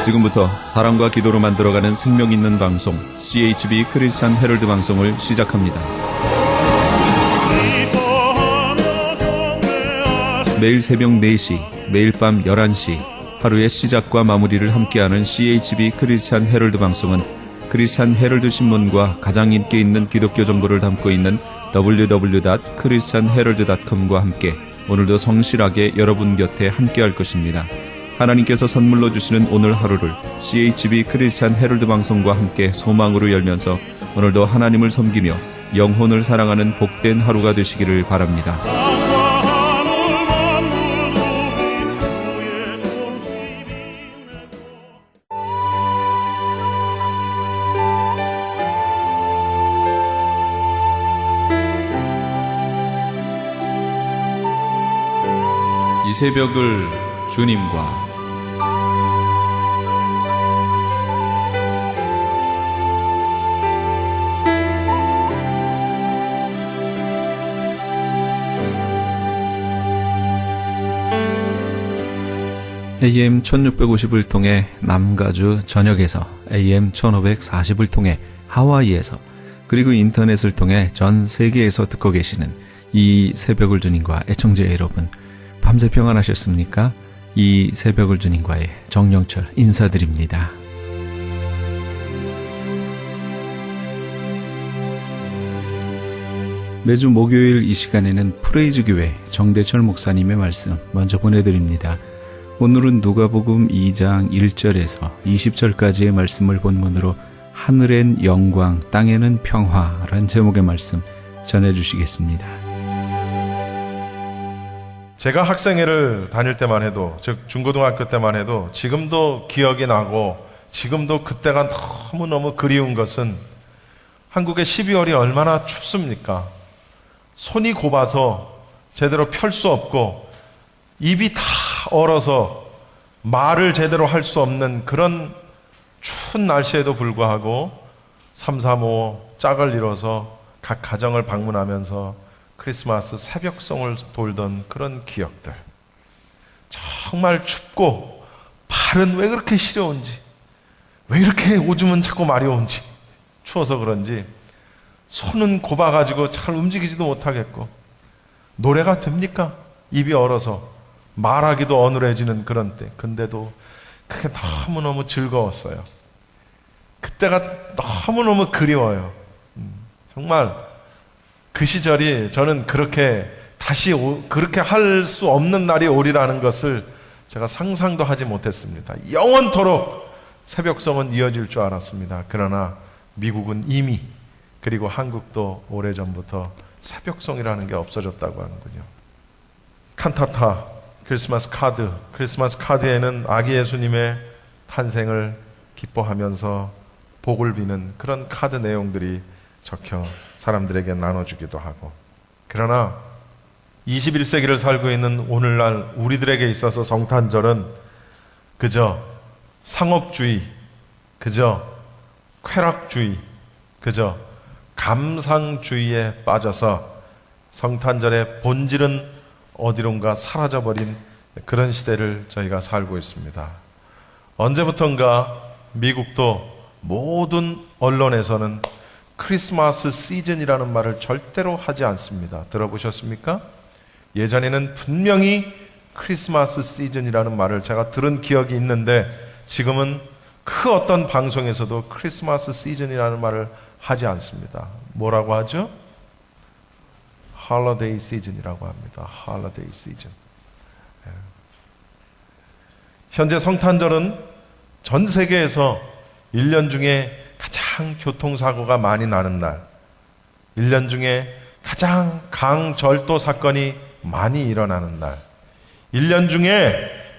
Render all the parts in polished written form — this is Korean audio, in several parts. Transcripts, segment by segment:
지금부터 사랑과 기도로 만들어가는 생명 있는 방송 CHB 크리스찬 헤럴드 방송을 시작합니다. 매일 새벽 4시, 매일 밤 11시 하루의 시작과 마무리를 함께하는 CHB 크리스찬 헤럴드 방송은 크리스찬 헤럴드 신문과 가장 인기 있는 기독교 정보를 담고 있는 www.christianherald.com과 함께 오늘도 성실하게 여러분 곁에 함께할 것입니다. 하나님께서 선물로 주시는 오늘 하루를 CHB 크리스찬 헤럴드 방송과 함께 소망으로 열면서 오늘도 하나님을 섬기며 영혼을 사랑하는 복된 하루가 되시기를 바랍니다. 이 새벽을 주님과 AM 1650을 통해 남가주 전역에서, AM 1540을 통해 하와이에서, 그리고 인터넷을 통해 전 세계에서 듣고 계시는 이 새벽을 주님과 애청자 여러분, 밤새 평안하셨습니까? 이 새벽을 주님과의 정영철 인사드립니다. 매주 목요일 이 시간에는 프레이즈 교회 정대철 목사님의 말씀 먼저 보내드립니다. 오늘은 누가복음 2장 1절에서 20절까지의 말씀을 본문으로 하늘엔 영광, 땅에는 평화란 제목의 말씀 전해주시겠습니다. 제가 학생회를 다닐 때만 해도, 즉 중고등학교 때만 해도 지금도 기억이 나고 지금도 그때가 너무너무 그리운 것은 한국의 12월이 얼마나 춥습니까? 손이 곱아서 제대로 펼 수 없고 입이 다 얼어서 말을 제대로 할 수 없는 그런 추운 날씨에도 불구하고 335 짝을 이뤄서 각 가정을 방문하면서 크리스마스 새벽송을 돌던 그런 기억들. 정말 춥고 발은 왜 그렇게 시려운지, 왜 이렇게 오줌은 자꾸 마려운지, 추워서 그런지 손은 곱아가지고 잘 움직이지도 못하겠고, 노래가 됩니까? 입이 얼어서 말하기도 어눌해지는 그런 때. 근데도 그게 너무너무 즐거웠어요. 그때가 너무너무 그리워요. 정말 그 시절이, 저는 그렇게 다시 그렇게 할 수 없는 날이 오리라는 것을 제가 상상도 하지 못했습니다. 영원토록 새벽송은 이어질 줄 알았습니다. 그러나 미국은 이미, 그리고 한국도 오래전부터 새벽송이라는 게 없어졌다고 하는군요. 칸타타, 크리스마스 카드에는 아기 예수님의 탄생을 기뻐하면서 복을 비는 그런 카드 내용들이 적혀 사람들에게 나눠주기도 하고, 그러나 21세기를 살고 있는 오늘날 우리들에게 있어서 성탄절은 그저 상업주의, 그저 쾌락주의, 그저 감상주의에 빠져서 성탄절의 본질은 어디론가 사라져버린 그런 시대를 저희가 살고 있습니다. 언제부턴가 미국도 모든 언론에서는 크리스마스 시즌이라는 말을 절대로 하지 않습니다. 들어보셨습니까? 예전에는 분명히 크리스마스 시즌이라는 말을 제가 들은 기억이 있는데, 지금은 그 어떤 방송에서도 크리스마스 시즌이라는 말을 하지 않습니다. 뭐라고 하죠? 홀리데이 시즌이라고 합니다. 홀리데이 시즌. 현재 성탄절은 전 세계에서 1년 중에 가장 교통사고가 많이 나는 날, 1년 중에 가장 강절도 사건이 많이 일어나는 날, 1년 중에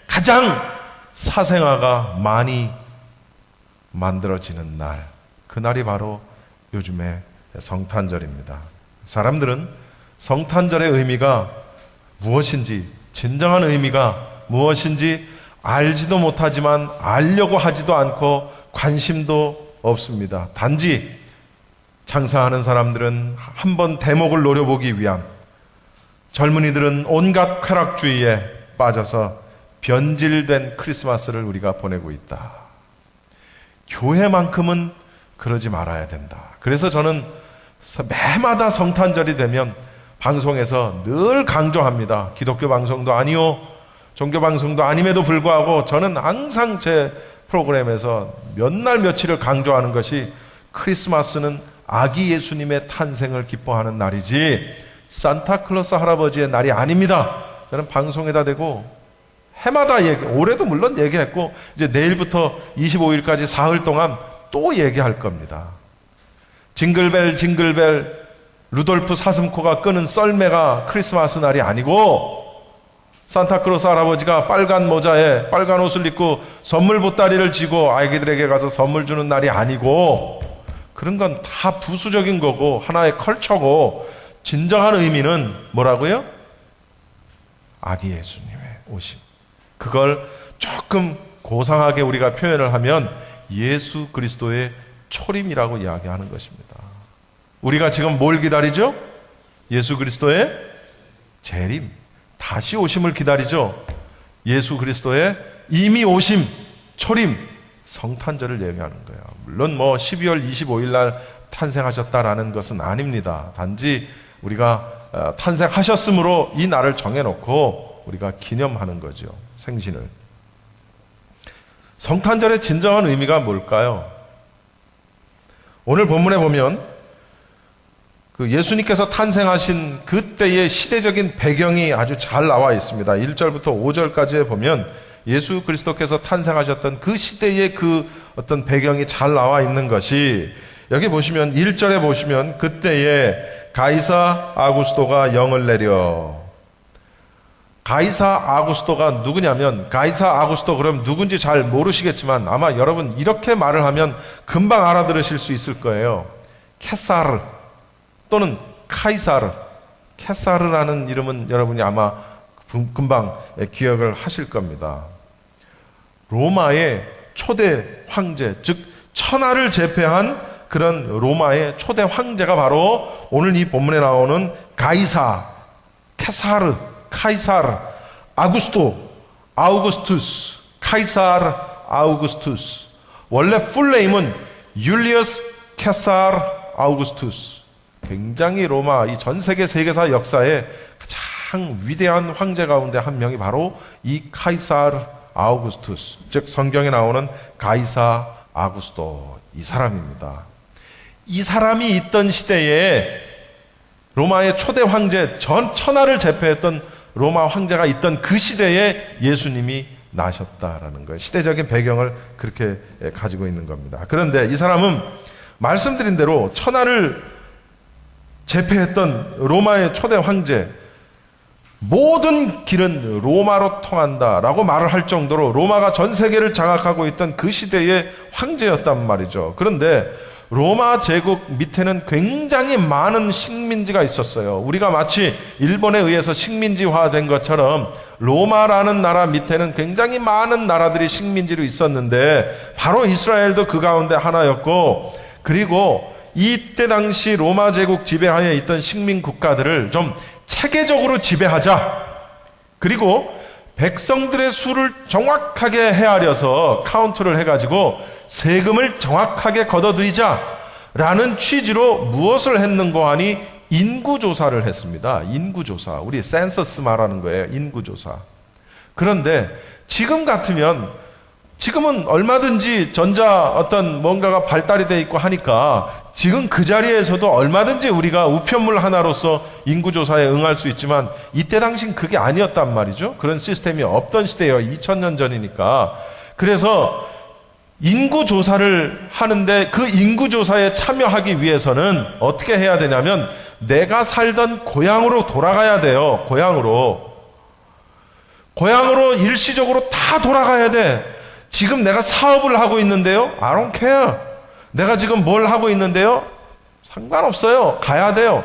가장 사생아가 많이 만들어지는 날, 그날이 바로 요즘의 성탄절입니다. 사람들은 성탄절의 의미가 무엇인지, 진정한 의미가 무엇인지 알지도 못하지만 알려고 하지도 않고 관심도 없습니다. 단지 장사하는 사람들은 한번 대목을 노려보기 위한, 젊은이들은 온갖 쾌락주의에 빠져서 변질된 크리스마스를 우리가 보내고 있다. 교회만큼은 그러지 말아야 된다. 그래서 저는 매마다 성탄절이 되면 방송에서 늘 강조합니다. 기독교 방송도 아니요, 종교 방송도 아님에도 불구하고 저는 항상 제 프로그램에서 몇 날 며칠을 강조하는 것이 크리스마스는 아기 예수님의 탄생을 기뻐하는 날이지 산타클로스 할아버지의 날이 아닙니다. 저는 방송에다 대고 해마다 올해도 물론 얘기했고 이제 내일부터 25일까지 사흘 동안 또 얘기할 겁니다. 징글벨 징글벨 루돌프 사슴코가 끄는 썰매가 크리스마스 날이 아니고 산타클로스 할아버지가 빨간 모자에 빨간 옷을 입고 선물 보따리를 쥐고 아이들에게 가서 선물 주는 날이 아니고 그런 건 다 부수적인 거고 하나의 컬처고 진정한 의미는 뭐라고요? 아기 예수님의 오심. 그걸 조금 고상하게 우리가 표현을 하면 예수 그리스도의 초림이라고 이야기하는 것입니다. 우리가 지금 뭘 기다리죠? 예수 그리스도의 재림, 다시 오심을 기다리죠. 예수 그리스도의 이미 오심, 초림, 성탄절을 얘기하는 거예요. 물론 12월 25일 날 탄생하셨다라는 것은 아닙니다. 단지 우리가 탄생하셨으므로 이 날을 정해놓고 우리가 기념하는 거죠. 생신을. 성탄절의 진정한 의미가 뭘까요? 오늘 본문에 보면 그 예수님께서 탄생하신 그때의 시대적인 배경이 아주 잘 나와 있습니다. 1절부터 5절까지에 보면 예수 그리스도께서 탄생하셨던 그 시대의 그 어떤 배경이 잘 나와 있는 것이 여기 보시면 1절에 보시면 그때에 가이사 아구스토가 영을 내려. 가이사 아구스토가 누구냐면 가이사 아구스토 그럼 누군지 잘 모르시겠지만 아마 여러분 이렇게 말을 하면 금방 알아들으실 수 있을 거예요. 케사르 또는 카이사르. 케사르라는 이름은 여러분이 아마 금방 기억을 하실 겁니다. 로마의 초대 황제, 즉 천하를 제패한 그런 로마의 초대 황제가 바로 오늘 이 본문에 나오는 가이사, 케사르, 카이사르, 아구스토, 아우구스투스, 카이사르, 아우구스투스. 원래 풀네임은 율리어스 케사르 아우구스투스. 굉장히 로마 이 전 세계 세계사 역사에 가장 위대한 황제 가운데 한 명이 바로 이 카이사르 아우구스투스, 즉 성경에 나오는 가이사 아구스토, 이 사람입니다. 이 사람이 있던 시대에 로마의 초대 황제, 전 천하를 제패했던 로마 황제가 있던 그 시대에 예수님이 나셨다라는 거예요. 시대적인 배경을 그렇게 가지고 있는 겁니다. 그런데 이 사람은 말씀드린 대로 천하를 제패했던 로마의 초대 황제, 모든 길은 로마로 통한다라고 말을 할 정도로 로마가 전 세계를 장악하고 있던 그 시대의 황제였단 말이죠. 그런데 로마 제국 밑에는 굉장히 많은 식민지가 있었어요. 우리가 마치 일본에 의해서 식민지화된 것처럼 로마라는 나라 밑에는 굉장히 많은 나라들이 식민지로 있었는데 바로 이스라엘도 그 가운데 하나였고, 그리고 이때 당시 로마 제국 지배하에 있던 식민 국가들을 좀 체계적으로 지배하자, 그리고 백성들의 수를 정확하게 헤아려서 카운트를 해가지고 세금을 정확하게 걷어들이자라는 취지로 무엇을 했는고 하니 인구조사를 했습니다. 인구조사. 우리 센서스 말하는 거예요. 인구조사. 그런데 지금 같으면, 지금은 얼마든지 전자 어떤 뭔가가 발달이 돼 있고 하니까 지금 그 자리에서도 얼마든지 우리가 우편물 하나로서 인구조사에 응할 수 있지만 이때 당시는 그게 아니었단 말이죠. 그런 시스템이 없던 시대예요. 2000년 전이니까. 그래서 인구조사를 하는데 그 인구조사에 참여하기 위해서는 어떻게 해야 되냐면 내가 살던 고향으로 돌아가야 돼요. 고향으로 일시적으로 다 돌아가야 돼. 지금 내가 사업을 하고 있는데요. I don't care. 내가 지금 뭘 하고 있는데요. 상관없어요. 가야 돼요.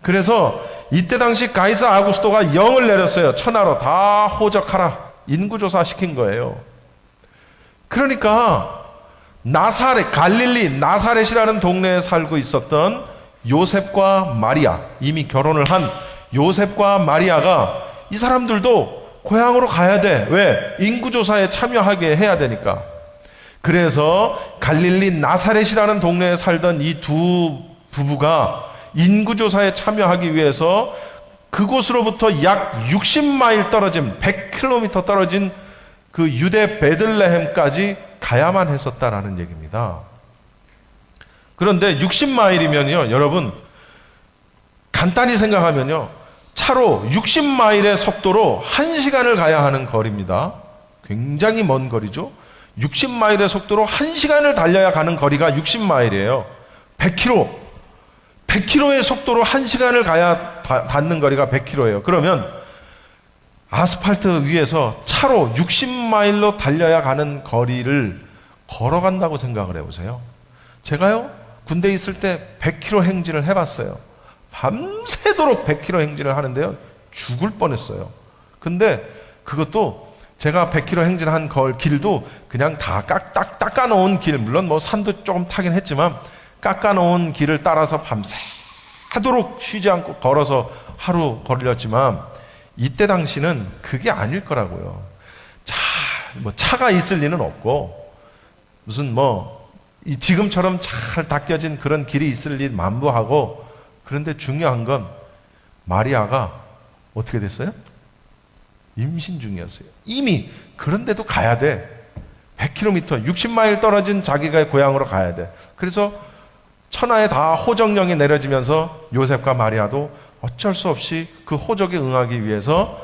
그래서 이때 당시 가이사 아구스토가 영을 내렸어요. 천하로 다 호적하라. 인구조사 시킨 거예요. 그러니까 나사렛, 갈릴리 나사렛이라는 동네에 살고 있었던 요셉과 마리아, 이미 결혼을 한 요셉과 마리아가 이 사람들도 고향으로 가야 돼. 왜? 인구조사에 참여하게 해야 되니까. 그래서 갈릴리 나사렛이라는 동네에 살던 이 두 부부가 인구조사에 참여하기 위해서 그곳으로부터 약 60마일 떨어진 100km 떨어진 그 유대 베들레헴까지 가야만 했었다라는 얘기입니다. 그런데 60마일이면요, 여러분 간단히 생각하면요, 차로 60마일의 속도로 1시간을 가야 하는 거리입니다. 굉장히 먼 거리죠. 60마일의 속도로 1시간을 달려야 가는 거리가 60마일이에요. 100km의 속도로 1시간을 가야 닿는 거리가 100km예요. 그러면 아스팔트 위에서 차로 60마일로 달려야 가는 거리를 걸어간다고 생각을 해보세요. 제가요, 군대에 있을 때 100km 행진을 해봤어요. 밤새도록 100km 행진을 하는데요, 죽을 뻔했어요. 근데 그것도 제가 100km 행진한 길도 그냥 다 깎아놓은 길, 물론 뭐 산도 조금 타긴 했지만 깎아놓은 길을 따라서 밤새도록 쉬지 않고 걸어서 하루 걸렸지만, 이때 당시는 그게 아닐 거라고요. 차가 있을 리는 없고, 무슨 지금처럼 잘 닦여진 그런 길이 있을 리 만무하고, 그런데 중요한 건 마리아가 어떻게 됐어요? 임신 중이었어요. 이미. 그런데도 가야 돼. 100km, 60마일 떨어진 자기가 고향으로 가야 돼. 그래서 천하에 다 호적령이 내려지면서 요셉과 마리아도 어쩔 수 없이 그 호적에 응하기 위해서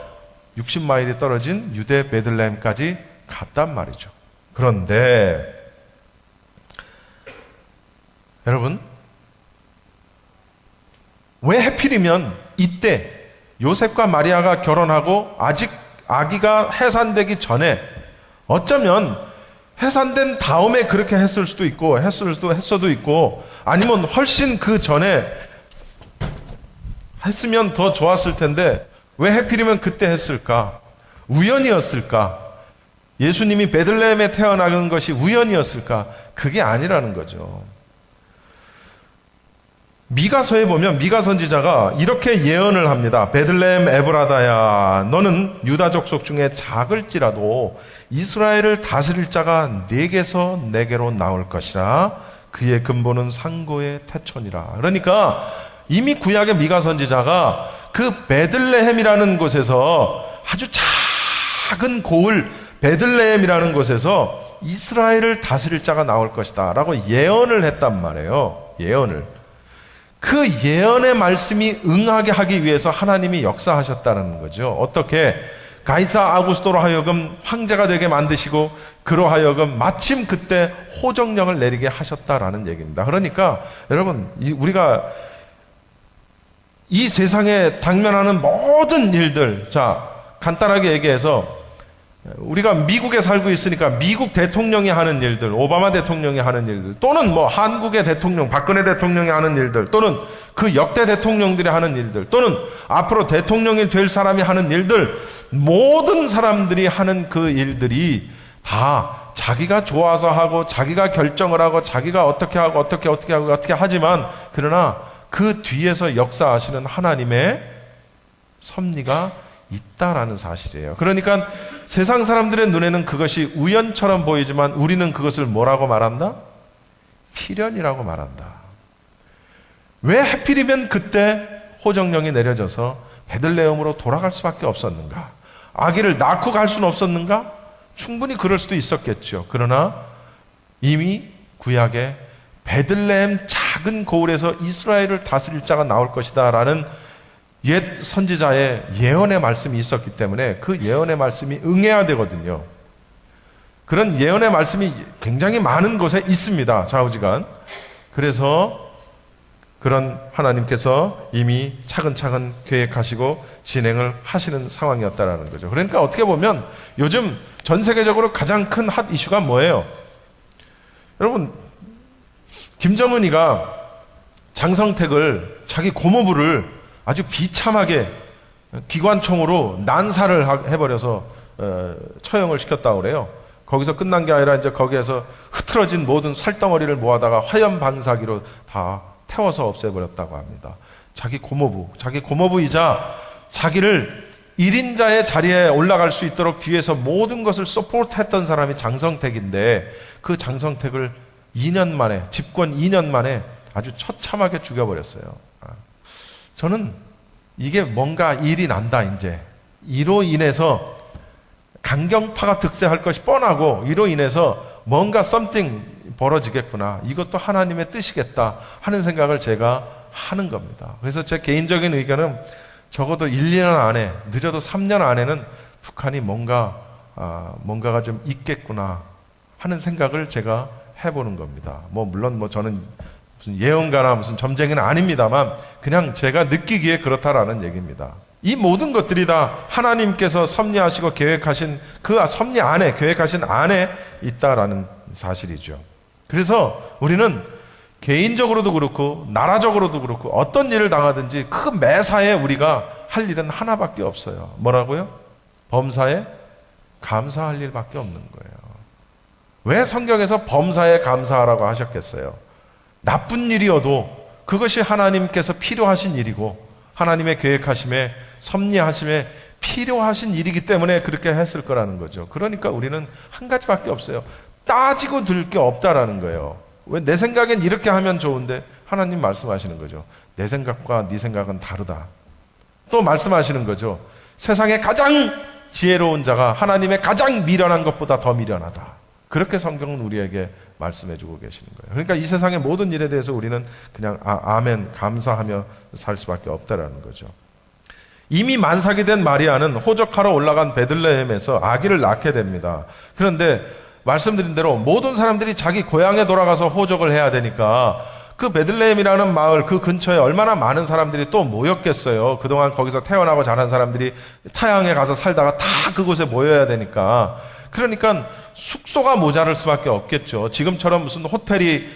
60마일이 떨어진 유대 베들레헴까지 갔단 말이죠. 그런데 여러분, 왜 하필이면 이때 요셉과 마리아가 결혼하고 아직 아기가 해산되기 전에, 어쩌면 해산된 다음에 그렇게 했을 수도 있고 했어도 있고, 아니면 훨씬 그 전에 했으면 더 좋았을 텐데 왜 하필이면 그때 했을까? 우연이었을까? 예수님이 베들레헴에 태어나는 것이 우연이었을까? 그게 아니라는 거죠. 미가서에 보면 미가 선지자가 이렇게 예언을 합니다. 베들레헴 에브라다야, 너는 유다 족속 중에 작을지라도 이스라엘을 다스릴 자가 네게서 네게로 나올 것이라. 그의 근본은 상고의 태촌이라. 그러니까 이미 구약의 미가 선지자가 그 베들레헴이라는 곳에서, 아주 작은 고을 베들레헴이라는 곳에서 이스라엘을 다스릴 자가 나올 것이다 라고 예언을 했단 말이에요. 예언을. 그 예언의 말씀이 응하게 하기 위해서 하나님이 역사하셨다는 거죠. 어떻게? 가이사 아구스토로 하여금 황제가 되게 만드시고, 그로 하여금 마침 그때 호정령을 내리게 하셨다라는 얘기입니다. 그러니까 여러분, 우리가 이 세상에 당면하는 모든 일들, 자, 간단하게 얘기해서 우리가 미국에 살고 있으니까 미국 대통령이 하는 일들, 오바마 대통령이 하는 일들, 또는 한국의 대통령, 박근혜 대통령이 하는 일들, 또는 그 역대 대통령들이 하는 일들, 또는 앞으로 대통령이 될 사람이 하는 일들, 모든 사람들이 하는 그 일들이 다 자기가 좋아서 하고, 자기가 결정을 하고, 자기가 어떻게 하고, 어떻게 하지만, 그러나 그 뒤에서 역사하시는 하나님의 섭리가 있다라는 사실이에요. 그러니까 세상 사람들의 눈에는 그것이 우연처럼 보이지만 우리는 그것을 뭐라고 말한다? 필연이라고 말한다. 왜 하필이면 그때 호정령이 내려져서 베들레헴으로 돌아갈 수밖에 없었는가? 아기를 낳고 갈 수는 없었는가? 충분히 그럴 수도 있었겠죠. 그러나 이미 구약에 베들레헴 작은 고을에서 이스라엘을 다스릴 자가 나올 것이다 라는 옛 선지자의 예언의 말씀이 있었기 때문에 그 예언의 말씀이 응해야 되거든요. 그런 예언의 말씀이 굉장히 많은 곳에 있습니다. 좌우지간. 그래서 그런 하나님께서 이미 차근차근 계획하시고 진행을 하시는 상황이었다라는 거죠. 그러니까 어떻게 보면 요즘 전 세계적으로 가장 큰 핫 이슈가 뭐예요? 여러분, 김정은이가 장성택을, 자기 고모부를 아주 비참하게 기관총으로 난사를 해버려서 처형을 시켰다고 그래요. 거기서 끝난 게 아니라 이제 거기에서 흐트러진 모든 살덩어리를 모아다가 화염 방사기로 다 태워서 없애버렸다고 합니다. 자기 고모부이자 자기를 1인자의 자리에 올라갈 수 있도록 뒤에서 모든 것을 서포트했던 사람이 장성택인데, 그 장성택을 2년 만에, 집권 2년 만에 아주 처참하게 죽여버렸어요. 저는 이게 뭔가 일이 난다, 이제. 이로 인해서 강경파가 득세할 것이 뻔하고, 이로 인해서 뭔가 something 벌어지겠구나. 이것도 하나님의 뜻이겠다 하는 생각을 제가 하는 겁니다. 그래서 제 개인적인 의견은 적어도 1, 2년 안에, 늦어도 3년 안에는 북한이 뭔가가 좀 있겠구나 하는 생각을 제가 해보는 겁니다. 물론 저는 무슨 예언가나 무슨 점쟁이는 아닙니다만 그냥 제가 느끼기에 그렇다라는 얘기입니다. 이 모든 것들이 다 하나님께서 섭리하시고 계획하신 그 섭리 안에, 계획하신 안에 있다라는 사실이죠. 그래서 우리는 개인적으로도 그렇고 나라적으로도 그렇고 어떤 일을 당하든지 그 매사에 우리가 할 일은 하나밖에 없어요. 뭐라고요? 범사에 감사할 일밖에 없는 거예요. 왜 성경에서 범사에 감사하라고 하셨겠어요? 나쁜 일이어도 그것이 하나님께서 필요하신 일이고 하나님의 계획하심에, 섭리하심에 필요하신 일이기 때문에 그렇게 했을 거라는 거죠. 그러니까 우리는 한 가지밖에 없어요. 따지고 들 게 없다라는 거예요. 왜 내 생각엔 이렇게 하면 좋은데 하나님 말씀하시는 거죠. 내 생각과 네 생각은 다르다. 또 말씀하시는 거죠. 세상에 가장 지혜로운 자가 하나님의 가장 미련한 것보다 더 미련하다. 그렇게 성경은 우리에게 말씀해주고 계시는 거예요. 그러니까 이 세상의 모든 일에 대해서 우리는 그냥 아멘 감사하며 살 수밖에 없다라는 거죠. 이미 만삭이 된 마리아는 호적하러 올라간 베들레헴에서 아기를 낳게 됩니다. 그런데 말씀드린 대로 모든 사람들이 자기 고향에 돌아가서 호적을 해야 되니까 그 베들레헴이라는 마을 그 근처에 얼마나 많은 사람들이 또 모였겠어요. 그동안 거기서 태어나고 자란 사람들이 타향에 가서 살다가 다 그곳에 모여야 되니까. 그러니까 숙소가 모자랄 수밖에 없겠죠. 지금처럼 무슨 호텔이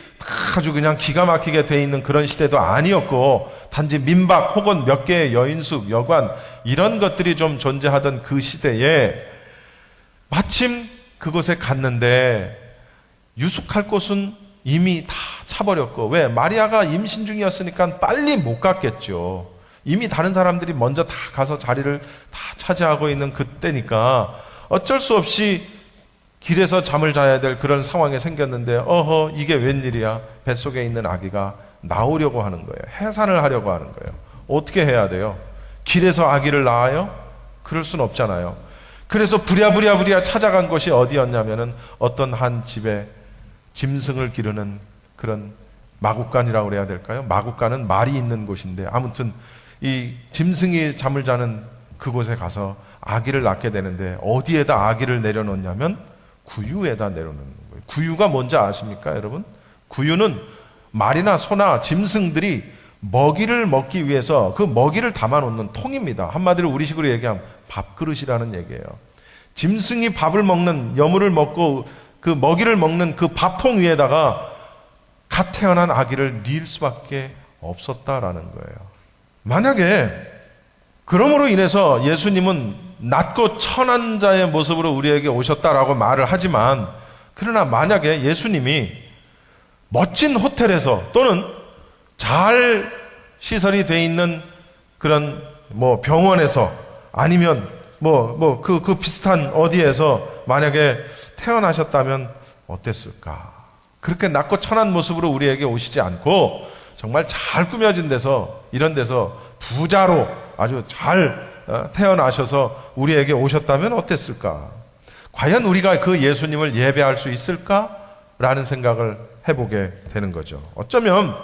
아주 그냥 기가 막히게 돼 있는 그런 시대도 아니었고 단지 민박 혹은 몇 개의 여인숙, 여관 이런 것들이 좀 존재하던 그 시대에 마침 그곳에 갔는데 유숙할 곳은 이미 다 차버렸고 왜? 마리아가 임신 중이었으니까 빨리 못 갔겠죠. 이미 다른 사람들이 먼저 다 가서 자리를 다 차지하고 있는 그때니까 어쩔 수 없이 길에서 잠을 자야 될 그런 상황이 생겼는데 이게 웬일이야. 뱃속에 있는 아기가 나오려고 하는 거예요. 해산을 하려고 하는 거예요. 어떻게 해야 돼요? 길에서 아기를 낳아요? 그럴 순 없잖아요. 그래서 부랴부랴 찾아간 곳이 어디였냐면은 어떤 한 집에 짐승을 기르는 그런 마구간이라고 그래야 될까요? 마구간은 말이 있는 곳인데 아무튼 이 짐승이 잠을 자는 그곳에 가서 아기를 낳게 되는데 어디에다 아기를 내려놓냐면 구유에다 내려놓는 거예요. 구유가 뭔지 아십니까, 여러분? 구유는 말이나 소나 짐승들이 먹이를 먹기 위해서 그 먹이를 담아놓는 통입니다. 한마디로 우리식으로 얘기하면 밥그릇이라는 얘기예요. 짐승이 밥을 먹는, 여물을 먹고 그 먹이를 먹는 그 밥통 위에다가 갓 태어난 아기를 뉘을 수밖에 없었다라는 거예요. 만약에 그러므로 인해서 예수님은 낮고 천한 자의 모습으로 우리에게 오셨다라고 말을 하지만 그러나 만약에 예수님이 멋진 호텔에서 또는 잘 시설이 돼 있는 그런 병원에서 아니면 그 비슷한 어디에서 만약에 태어나셨다면 어땠을까? 그렇게 낮고 천한 모습으로 우리에게 오시지 않고 정말 잘 꾸며진 데서 이런 데서 부자로 아주 잘 태어나셔서 우리에게 오셨다면 어땠을까? 과연 우리가 그 예수님을 예배할 수 있을까라는 생각을 해보게 되는 거죠. 어쩌면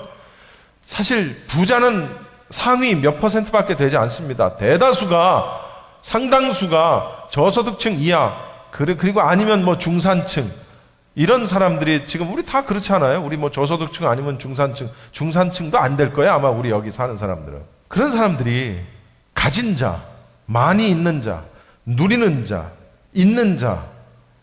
사실 부자는 상위 몇 %밖에 되지 않습니다. 대다수가 상당수가 저소득층 이하 그리고 아니면 중산층 이런 사람들이 지금 우리 다 그렇지 않아요? 우리 저소득층 아니면 중산층도 안 될 거예요. 아마 우리 여기 사는 사람들은. 그런 사람들이 가진 자, 많이 있는 자, 누리는 자, 있는 자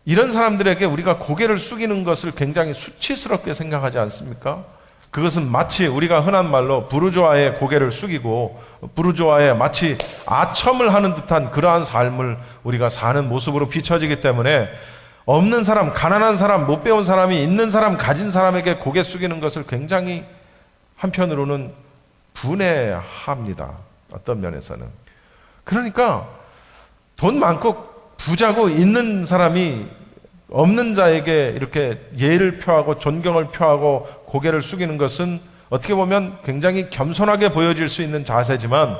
이런 사람들에게 우리가 고개를 숙이는 것을 굉장히 수치스럽게 생각하지 않습니까? 그것은 마치 우리가 흔한 말로 부르주아의 고개를 숙이고 부르주아의 마치 아첨을 하는 듯한 그러한 삶을 우리가 사는 모습으로 비춰지기 때문에 없는 사람, 가난한 사람, 못 배운 사람이 있는 사람, 가진 사람에게 고개 숙이는 것을 굉장히 한편으로는 분해합니다. 어떤 면에서는. 그러니까 돈 많고 부자고 있는 사람이 없는 자에게 이렇게 예를 표하고 존경을 표하고 고개를 숙이는 것은 어떻게 보면 굉장히 겸손하게 보여질 수 있는 자세지만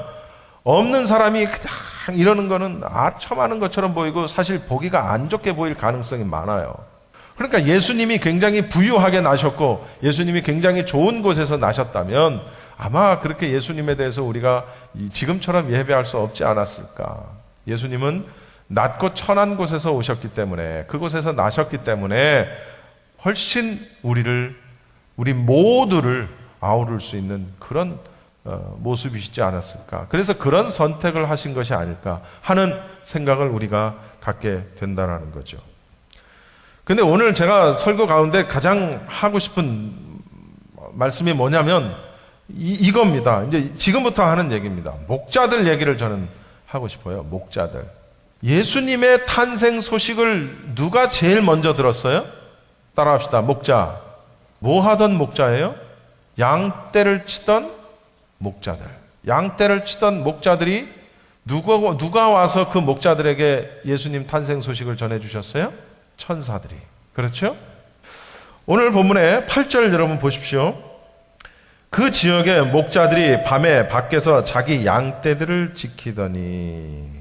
없는 사람이 그냥 이러는 거는 아첨하는 것처럼 보이고 사실 보기가 안 좋게 보일 가능성이 많아요. 그러니까 예수님이 굉장히 부유하게 나셨고 예수님이 굉장히 좋은 곳에서 나셨다면 아마 그렇게 예수님에 대해서 우리가 지금처럼 예배할 수 없지 않았을까. 예수님은 낮고 천한 곳에서 오셨기 때문에 그곳에서 나셨기 때문에 훨씬 우리 모두를 아우를 수 있는 그런 모습이시지 않았을까. 그래서 그런 선택을 하신 것이 아닐까 하는 생각을 우리가 갖게 된다는 거죠. 근데 오늘 제가 설교 가운데 가장 하고 싶은 말씀이 뭐냐면 이겁니다. 이제 지금부터 하는 얘기입니다. 목자들 얘기를 저는 하고 싶어요. 목자들. 예수님의 탄생 소식을 누가 제일 먼저 들었어요? 따라합시다. 목자. 뭐 하던 목자예요? 양떼를 치던 목자들. 양떼를 치던 목자들이 누가 와서 그 목자들에게 예수님 탄생 소식을 전해주셨어요? 천사들이. 그렇죠? 오늘 본문의 8절 여러분 보십시오. 그 지역의 목자들이 밤에 밖에서 자기 양떼들을 지키더니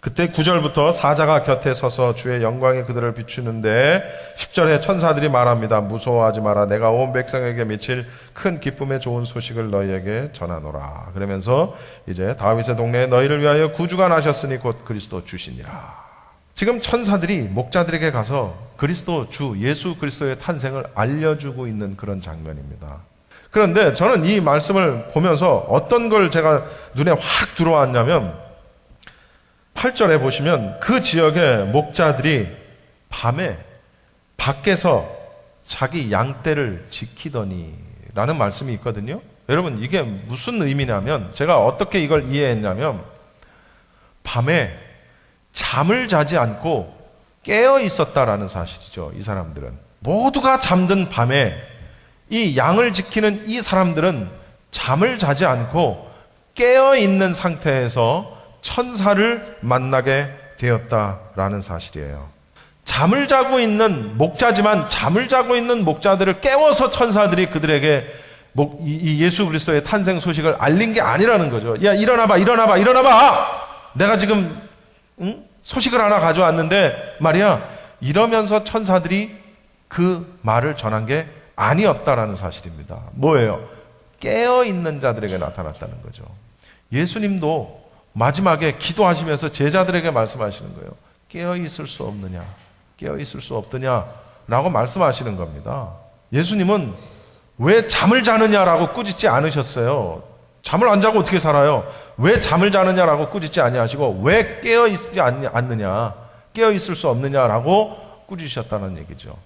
그때 9절부터 사자가 곁에 서서 주의 영광이 그들을 비추는데 10절에 천사들이 말합니다. 무서워하지 마라. 내가 온 백성에게 미칠 큰 기쁨의 좋은 소식을 너희에게 전하노라. 그러면서 이제 다윗의 동네에 너희를 위하여 구주가 나셨으니 곧 그리스도 주시니라. 지금 천사들이 목자들에게 가서 그리스도 주 예수 그리스도의 탄생을 알려주고 있는 그런 장면입니다. 그런데 저는 이 말씀을 보면서 어떤 걸 제가 눈에 확 들어왔냐면 8절에 보시면 그 지역의 목자들이 밤에 밖에서 자기 양떼를 지키더니 라는 말씀이 있거든요. 여러분 이게 무슨 의미냐면 제가 어떻게 이걸 이해했냐면 밤에 잠을 자지 않고 깨어 있었다라는 사실이죠. 이 사람들은 모두가 잠든 밤에 이 양을 지키는 이 사람들은 잠을 자지 않고 깨어 있는 상태에서 천사를 만나게 되었다라는 사실이에요. 잠을 자고 있는 목자지만 잠을 자고 있는 목자들을 깨워서 천사들이 그들에게 이 예수 그리스도의 탄생 소식을 알린 게 아니라는 거죠. 야 일어나봐. 내가 지금 소식을 하나 가져왔는데 말이야. 이러면서 천사들이 그 말을 전한 게 아니었다라는 사실입니다. 뭐예요? 깨어있는 자들에게 나타났다는 거죠. 예수님도 마지막에 기도하시면서 제자들에게 말씀하시는 거예요. 깨어있을 수 없느냐? 깨어있을 수 없느냐? 라고 말씀하시는 겁니다. 예수님은 왜 잠을 자느냐라고 꾸짖지 않으셨어요. 잠을 안 자고 어떻게 살아요? 왜 잠을 자느냐라고 꾸짖지 아니하시고 왜 깨어있지 않느냐? 깨어있을 수 없느냐라고 꾸짖으셨다는 얘기죠.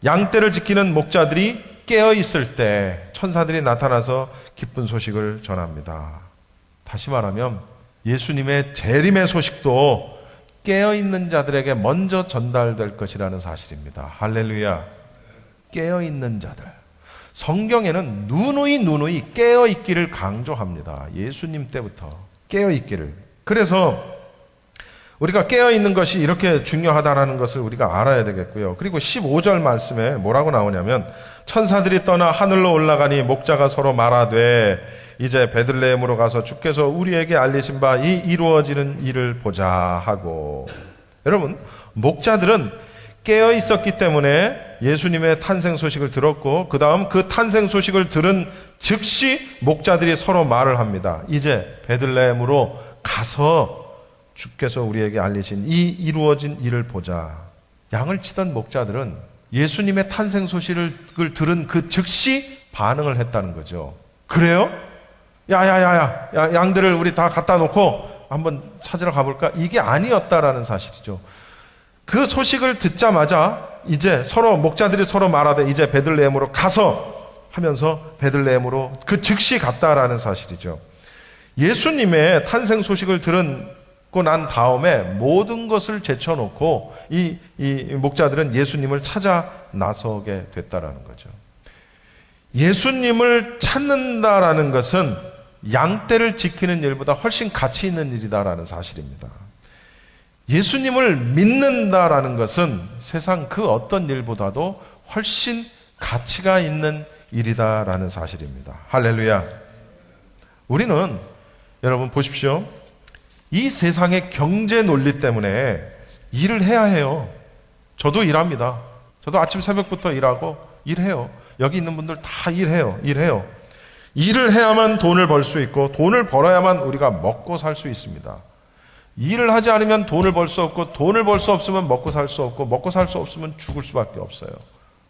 양떼를 지키는 목자들이 깨어있을 때 천사들이 나타나서 기쁜 소식을 전합니다. 다시 말하면 예수님의 재림의 소식도 깨어있는 자들에게 먼저 전달될 것이라는 사실입니다. 할렐루야. 깨어있는 자들. 성경에는 누누이 깨어있기를 강조합니다. 예수님 때부터 깨어있기를. 그래서 우리가 깨어있는 것이 이렇게 중요하다는 것을 우리가 알아야 되겠고요. 그리고 15절 말씀에 뭐라고 나오냐면 천사들이 떠나 하늘로 올라가니 목자가 서로 말하되 이제 베들레헴으로 가서 주께서 우리에게 알리신 바 이 이루어지는 일을 보자 하고. 여러분, 목자들은 깨어 있었기 때문에 예수님의 탄생 소식을 들었고 그 다음 그 탄생 소식을 들은 즉시 목자들이 서로 말을 합니다. 이제 베들레헴으로 가서 주께서 우리에게 알리신 이 이루어진 일을 보자. 양을 치던 목자들은 예수님의 탄생 소식을 들은 그 즉시 반응을 했다는 거죠. 그래요? 양들을 우리 다 갖다 놓고 한번 찾으러 가볼까? 이게 아니었다라는 사실이죠. 그 소식을 듣자마자 이제 목자들이 서로 말하되 이제 베들레헴으로 가서 하면서 베들레헴으로 그 즉시 갔다라는 사실이죠. 예수님의 탄생 소식을 들고 난 다음에 모든 것을 제쳐놓고 이 목자들은 예수님을 찾아 나서게 됐다라는 거죠. 예수님을 찾는다라는 것은 양떼를 지키는 일보다 훨씬 가치 있는 일이다라는 사실입니다. 예수님을 믿는다라는 것은 세상 그 어떤 일보다도 훨씬 가치가 있는 일이다라는 사실입니다. 할렐루야. 우리는 여러분 보십시오. 이 세상의 경제 논리 때문에 일을 해야 해요. 저도 일합니다. 저도 아침 새벽부터 일하고 일해요. 여기 있는 분들 다 일해요. 일을 해야만 돈을 벌 수 있고 돈을 벌어야만 우리가 먹고 살 수 있습니다. 일을 하지 않으면 돈을 벌 수 없고 돈을 벌 수 없으면 먹고 살 수 없고 먹고 살 수 없으면 죽을 수밖에 없어요.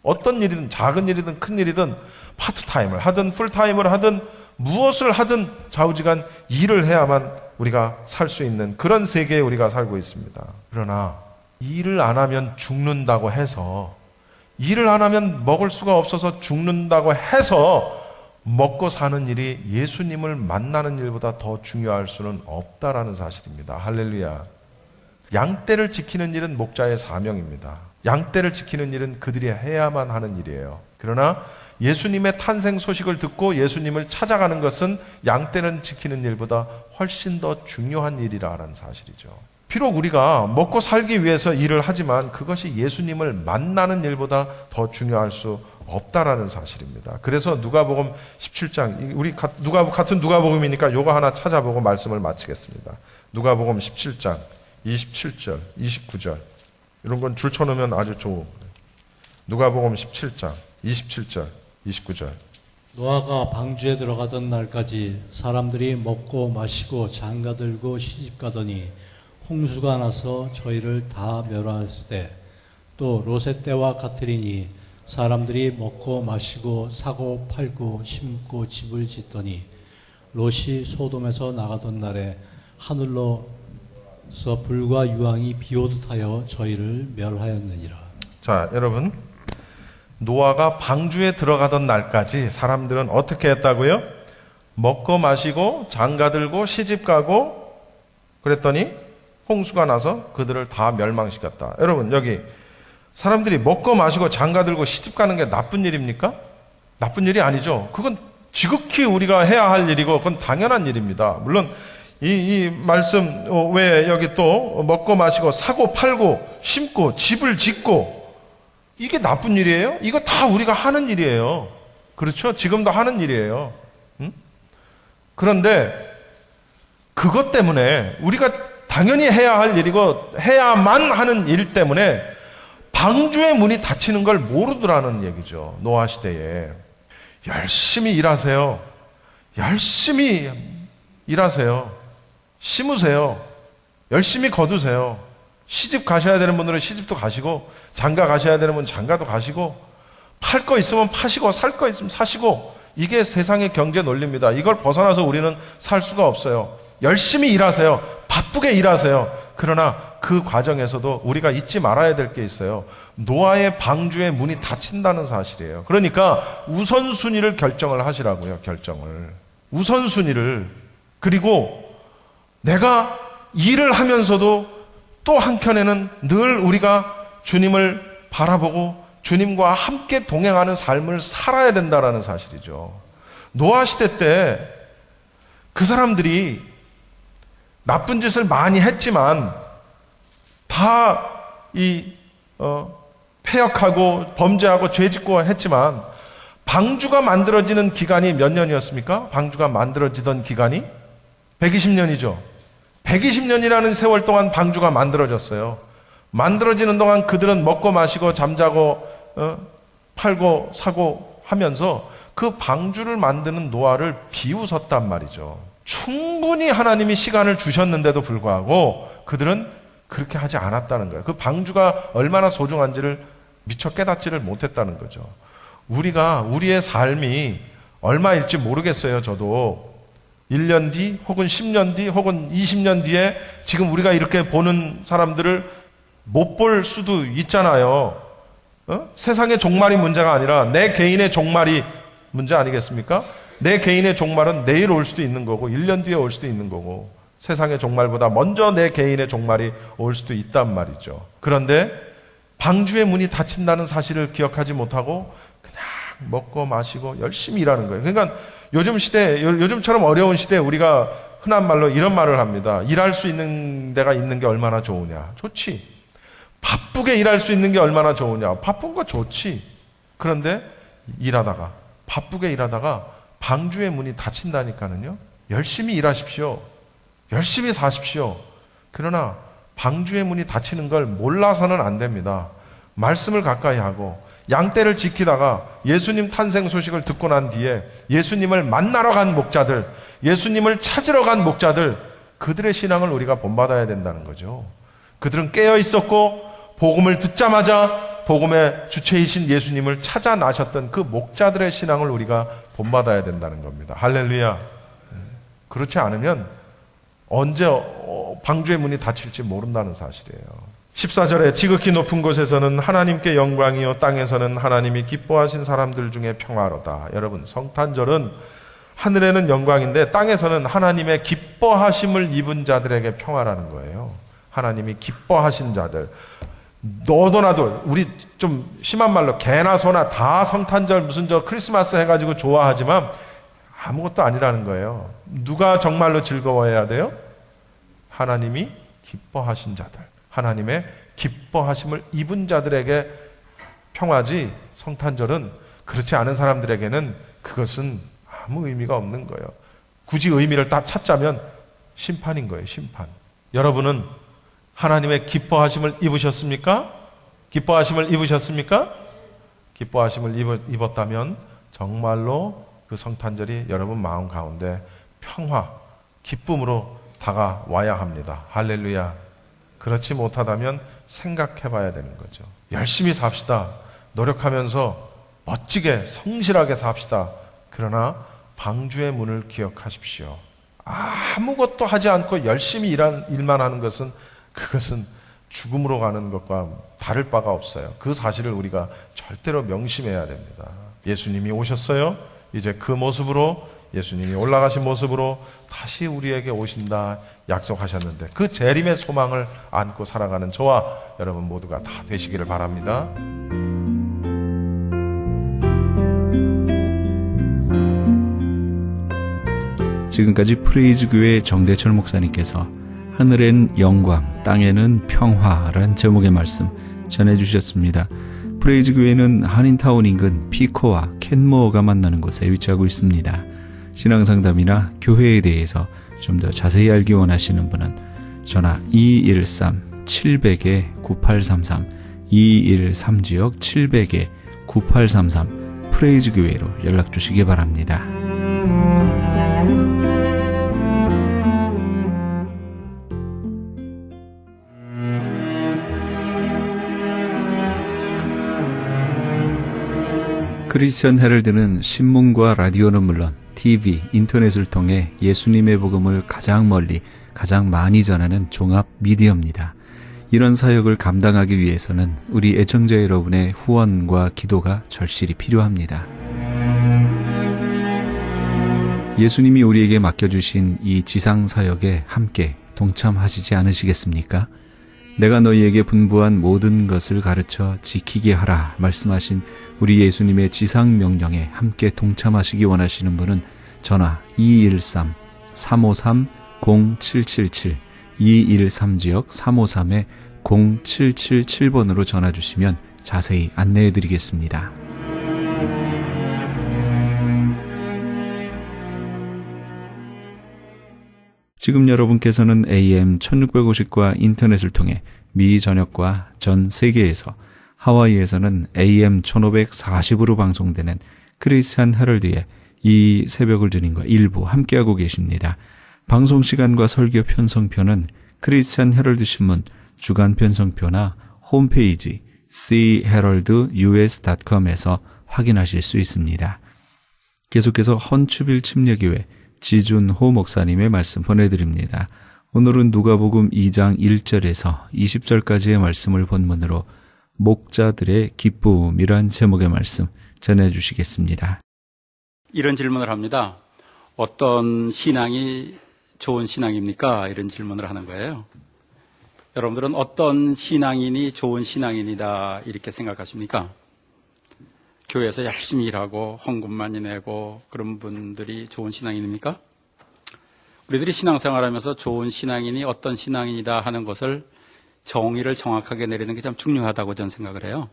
어떤 일이든 작은 일이든 큰 일이든 파트타임을 하든 풀타임을 하든 무엇을 하든 좌우지간 일을 해야만 우리가 살 수 있는 그런 세계에 우리가 살고 있습니다. 그러나 일을 안 하면 죽는다고 해서 일을 안 하면 먹을 수가 없어서 죽는다고 해서 먹고 사는 일이 예수님을 만나는 일보다 더 중요할 수는 없다라는 사실입니다. 할렐루야. 양떼를 지키는 일은 목자의 사명입니다. 양떼를 지키는 일은 그들이 해야만 하는 일이에요. 그러나 예수님의 탄생 소식을 듣고 예수님을 찾아가는 것은 양떼를 지키는 일보다 훨씬 더 중요한 일이라는 사실이죠. 비록 우리가 먹고 살기 위해서 일을 하지만 그것이 예수님을 만나는 일보다 더 중요할 수 없다라는 사실입니다. 그래서 누가복음 17장, 우리 같은 누가복음이니까 요거 하나 찾아보고 말씀을 마치겠습니다. 누가복음 17장 27절, 29절 이런 건 줄 쳐놓으면 아주 좋은 누가복음 17장 27절, 29절. 노아가 방주에 들어가던 날까지 사람들이 먹고 마시고 장가들고 시집가더니 홍수가 나서 저희를 다 멸하였을 때 또 롯의 때와 같으리니 사람들이 먹고 마시고 사고 팔고 심고 집을 짓더니 롯이 소돔에서 나가던 날에 하늘로서 불과 유황이 비오듯 하여 저희를 멸하였느니라. 자, 여러분, 노아가 방주에 들어가던 날까지 사람들은 어떻게 했다고요? 먹고 마시고 장가들고 시집가고 그랬더니 홍수가 나서 그들을 다 멸망시켰다. 여러분, 여기 사람들이 먹고 마시고 장가들고 시집가는 게 나쁜 일입니까? 나쁜 일이 아니죠. 그건 지극히 우리가 해야 할 일이고 그건 당연한 일입니다. 물론 이 말씀 왜 여기 또 먹고 마시고 사고 팔고 심고 집을 짓고 이게 나쁜 일이에요? 이거 다 우리가 하는 일이에요. 그렇죠? 지금도 하는 일이에요. 그런데 그것 때문에 우리가 당연히 해야 할 일이고 해야만 하는 일 때문에 방주의 문이 닫히는 걸 모르더라는 얘기죠. 노아 시대에. 열심히 일하세요. 열심히 일하세요. 심으세요. 열심히 거두세요. 시집 가셔야 되는 분들은 시집도 가시고 장가 가셔야 되는 분은 장가도 가시고 팔 거 있으면 파시고 살 거 있으면 사시고 이게 세상의 경제 논리입니다. 이걸 벗어나서 우리는 살 수가 없어요. 열심히 일하세요. 바쁘게 일하세요. 그러나 그 과정에서도 우리가 잊지 말아야 될 게 있어요. 노아의 방주의 문이 닫힌다는 사실이에요. 그러니까 우선순위를 결정을 하시라고요. 결정을. 우선순위를. 그리고 내가 일을 하면서도 또 한켠에는 늘 우리가 주님을 바라보고 주님과 함께 동행하는 삶을 살아야 된다는 사실이죠. 노아 시대 때 그 사람들이 나쁜 짓을 많이 했지만 다 패역하고 범죄하고 죄짓고 했지만 방주가 만들어지는 기간이 몇 년이었습니까? 방주가 만들어지던 기간이 120년이죠. 120년이라는 세월 동안 방주가 만들어졌어요. 만들어지는 동안 그들은 먹고 마시고 잠자고 팔고 사고 하면서 그 방주를 만드는 노아를 비웃었단 말이죠. 충분히 하나님이 시간을 주셨는데도 불구하고 그들은 그렇게 하지 않았다는 거예요. 그 방주가 얼마나 소중한지를 미처 깨닫지를 못했다는 거죠. 우리의 삶이 얼마일지 모르겠어요. 저도 1년 뒤 혹은 10년 뒤 혹은 20년 뒤에 지금 우리가 이렇게 보는 사람들을 못 볼 수도 있잖아요. 세상의 종말이 문제가 아니라 내 개인의 종말이 문제 아니겠습니까? 내 개인의 종말은 내일 올 수도 있는 거고 1년 뒤에 올 수도 있는 거고 세상의 종말보다 먼저 내 개인의 종말이 올 수도 있단 말이죠. 그런데 방주의 문이 닫힌다는 사실을 기억하지 못하고 그냥 먹고 마시고 열심히 일하는 거예요. 그러니까 요즘처럼 어려운 시대에 우리가 흔한 말로 이런 말을 합니다. 일할 수 있는 데가 있는 게 얼마나 좋으냐. 좋지. 바쁘게 일할 수 있는 게 얼마나 좋으냐. 바쁜 거 좋지. 그런데 바쁘게 일하다가 방주의 문이 닫힌다니까는요. 열심히 일하십시오. 열심히 사십시오. 그러나 방주의 문이 닫히는 걸 몰라서는 안 됩니다. 말씀을 가까이 하고 양떼를 지키다가 예수님 탄생 소식을 듣고 난 뒤에 예수님을 만나러 간 목자들, 예수님을 찾으러 간 목자들, 그들의 신앙을 우리가 본받아야 된다는 거죠. 그들은 깨어 있었고 복음을 듣자마자 복음의 주체이신 예수님을 찾아 나셨던 그 목자들의 신앙을 우리가 본받아야 된다는 겁니다. 할렐루야. 그렇지 않으면 언제 방주의 문이 닫힐지 모른다는 사실이에요. 14절에 지극히 높은 곳에서는 하나님께 영광이요 땅에서는 하나님이 기뻐하신 사람들 중에 평화로다. 여러분, 성탄절은 하늘에는 영광인데 땅에서는 하나님의 기뻐하심을 입은 자들에게 평화라는 거예요. 하나님이 기뻐하신 자들. 너도 나도 우리 좀 심한 말로 개나 소나 다 성탄절 무슨 저 크리스마스 해가지고 좋아하지만 아무것도 아니라는 거예요. 누가 정말로 즐거워해야 돼요? 하나님이 기뻐하신 자들, 하나님의 기뻐하심을 입은 자들에게 평화지, 성탄절은 그렇지 않은 사람들에게는 그것은 아무 의미가 없는 거예요. 굳이 의미를 딱 찾자면 심판인 거예요. 심판. 여러분은 하나님의 기뻐하심을 입으셨습니까? 기뻐하심을 입으셨습니까? 기뻐하심을 입었다면 정말로 그 성탄절이 여러분 마음 가운데 평화, 기쁨으로 다가와야 합니다. 할렐루야. 그렇지 못하다면 생각해 봐야 되는 거죠. 열심히 삽시다. 노력하면서 멋지게 성실하게 삽시다. 그러나 방주의 문을 기억하십시오. 아무것도 하지 않고 열심히 일만 하는 것은 그것은 죽음으로 가는 것과 다를 바가 없어요. 그 사실을 우리가 절대로 명심해야 됩니다. 예수님이 오셨어요. 이제 그 모습으로, 예수님이 올라가신 모습으로 다시 우리에게 오신다 약속하셨는데 그 재림의 소망을 안고 살아가는 저와 여러분 모두가 다 되시기를 바랍니다. 지금까지 프레이즈교회 정대철 목사님께서 하늘엔 영광, 땅에는 평화란 제목의 말씀 전해주셨습니다. 프레이즈교회는 한인타운 인근 피코와 캔모어가 만나는 곳에 위치하고 있습니다. 신앙상담이나 교회에 대해서 좀 더 자세히 알기 원하시는 분은 전화 213-700-9833 213-700-9833 프레이즈교회로 연락주시기 바랍니다. 크리스천 헤럴드는 신문과 라디오는 물론 TV, 인터넷을 통해 예수님의 복음을 가장 멀리, 가장 많이 전하는 종합 미디어입니다. 이런 사역을 감당하기 위해서는 우리 애청자 여러분의 후원과 기도가 절실히 필요합니다. 예수님이 우리에게 맡겨주신 이 지상 사역에 함께 동참하시지 않으시겠습니까? 내가 너희에게 분부한 모든 것을 가르쳐 지키게 하라 말씀하신 우리 예수님의 지상 명령에 함께 동참하시기 원하시는 분은 전화 213-353-0777 213지역 353-0777번으로 전화 주시면 자세히 안내해 드리겠습니다. 지금 여러분께서는 AM 1650과 인터넷을 통해 미 전역과 전 세계에서, 하와이에서는 AM 1540으로 방송되는 크리스찬 헤럴드의 이 새벽을 주님과 일부 함께하고 계십니다. 방송 시간과 설교 편성표는 크리스찬 헤럴드 신문 주간 편성표나 홈페이지 cheraldus.com에서 확인하실 수 있습니다. 계속해서 헌추빌 침례교회 지준호 목사님의 말씀 보내드립니다. 오늘은 누가복음 2장 1절에서 20절까지의 말씀을 본문으로 목자들의 기쁨이란 제목의 말씀 전해주시겠습니다. 이런 질문을 합니다. 어떤 신앙이 좋은 신앙입니까? 이런 질문을 하는 거예요. 여러분들은 어떤 신앙인이 좋은 신앙인이다 이렇게 생각하십니까? 교회에서 열심히 일하고 헌금 많이 내고 그런 분들이 좋은 신앙인입니까? 우리들이 신앙생활하면서 좋은 신앙인이 어떤 신앙인이다 하는 것을 정의를 정확하게 내리는 게 참 중요하다고 저는 생각을 해요.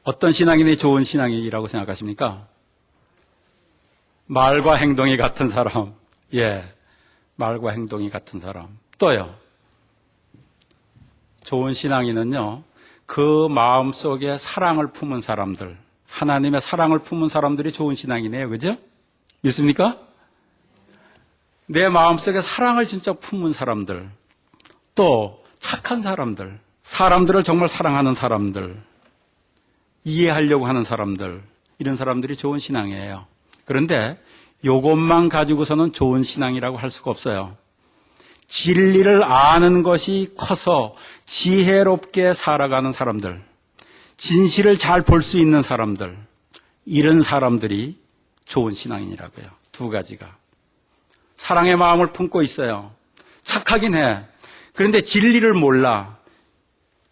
어떤 신앙인이 좋은 신앙인이라고 생각하십니까? 말과 행동이 같은 사람. 예, 말과 행동이 같은 사람. 또요. 좋은 신앙인은요, 그 마음속에 사랑을 품은 사람들, 하나님의 사랑을 품은 사람들이 좋은 신앙이네요. 그죠? 믿습니까? 내 마음속에 사랑을 진짜 품은 사람들, 또 착한 사람들, 사람들을 정말 사랑하는 사람들, 이해하려고 하는 사람들, 이런 사람들이 좋은 신앙이에요. 그런데 이것만 가지고서는 좋은 신앙이라고 할 수가 없어요. 진리를 아는 것이 커서 지혜롭게 살아가는 사람들, 진실을 잘 볼 수 있는 사람들, 이런 사람들이 좋은 신앙인이라고요. 두 가지가. 사랑의 마음을 품고 있어요. 착하긴 해. 그런데 진리를 몰라.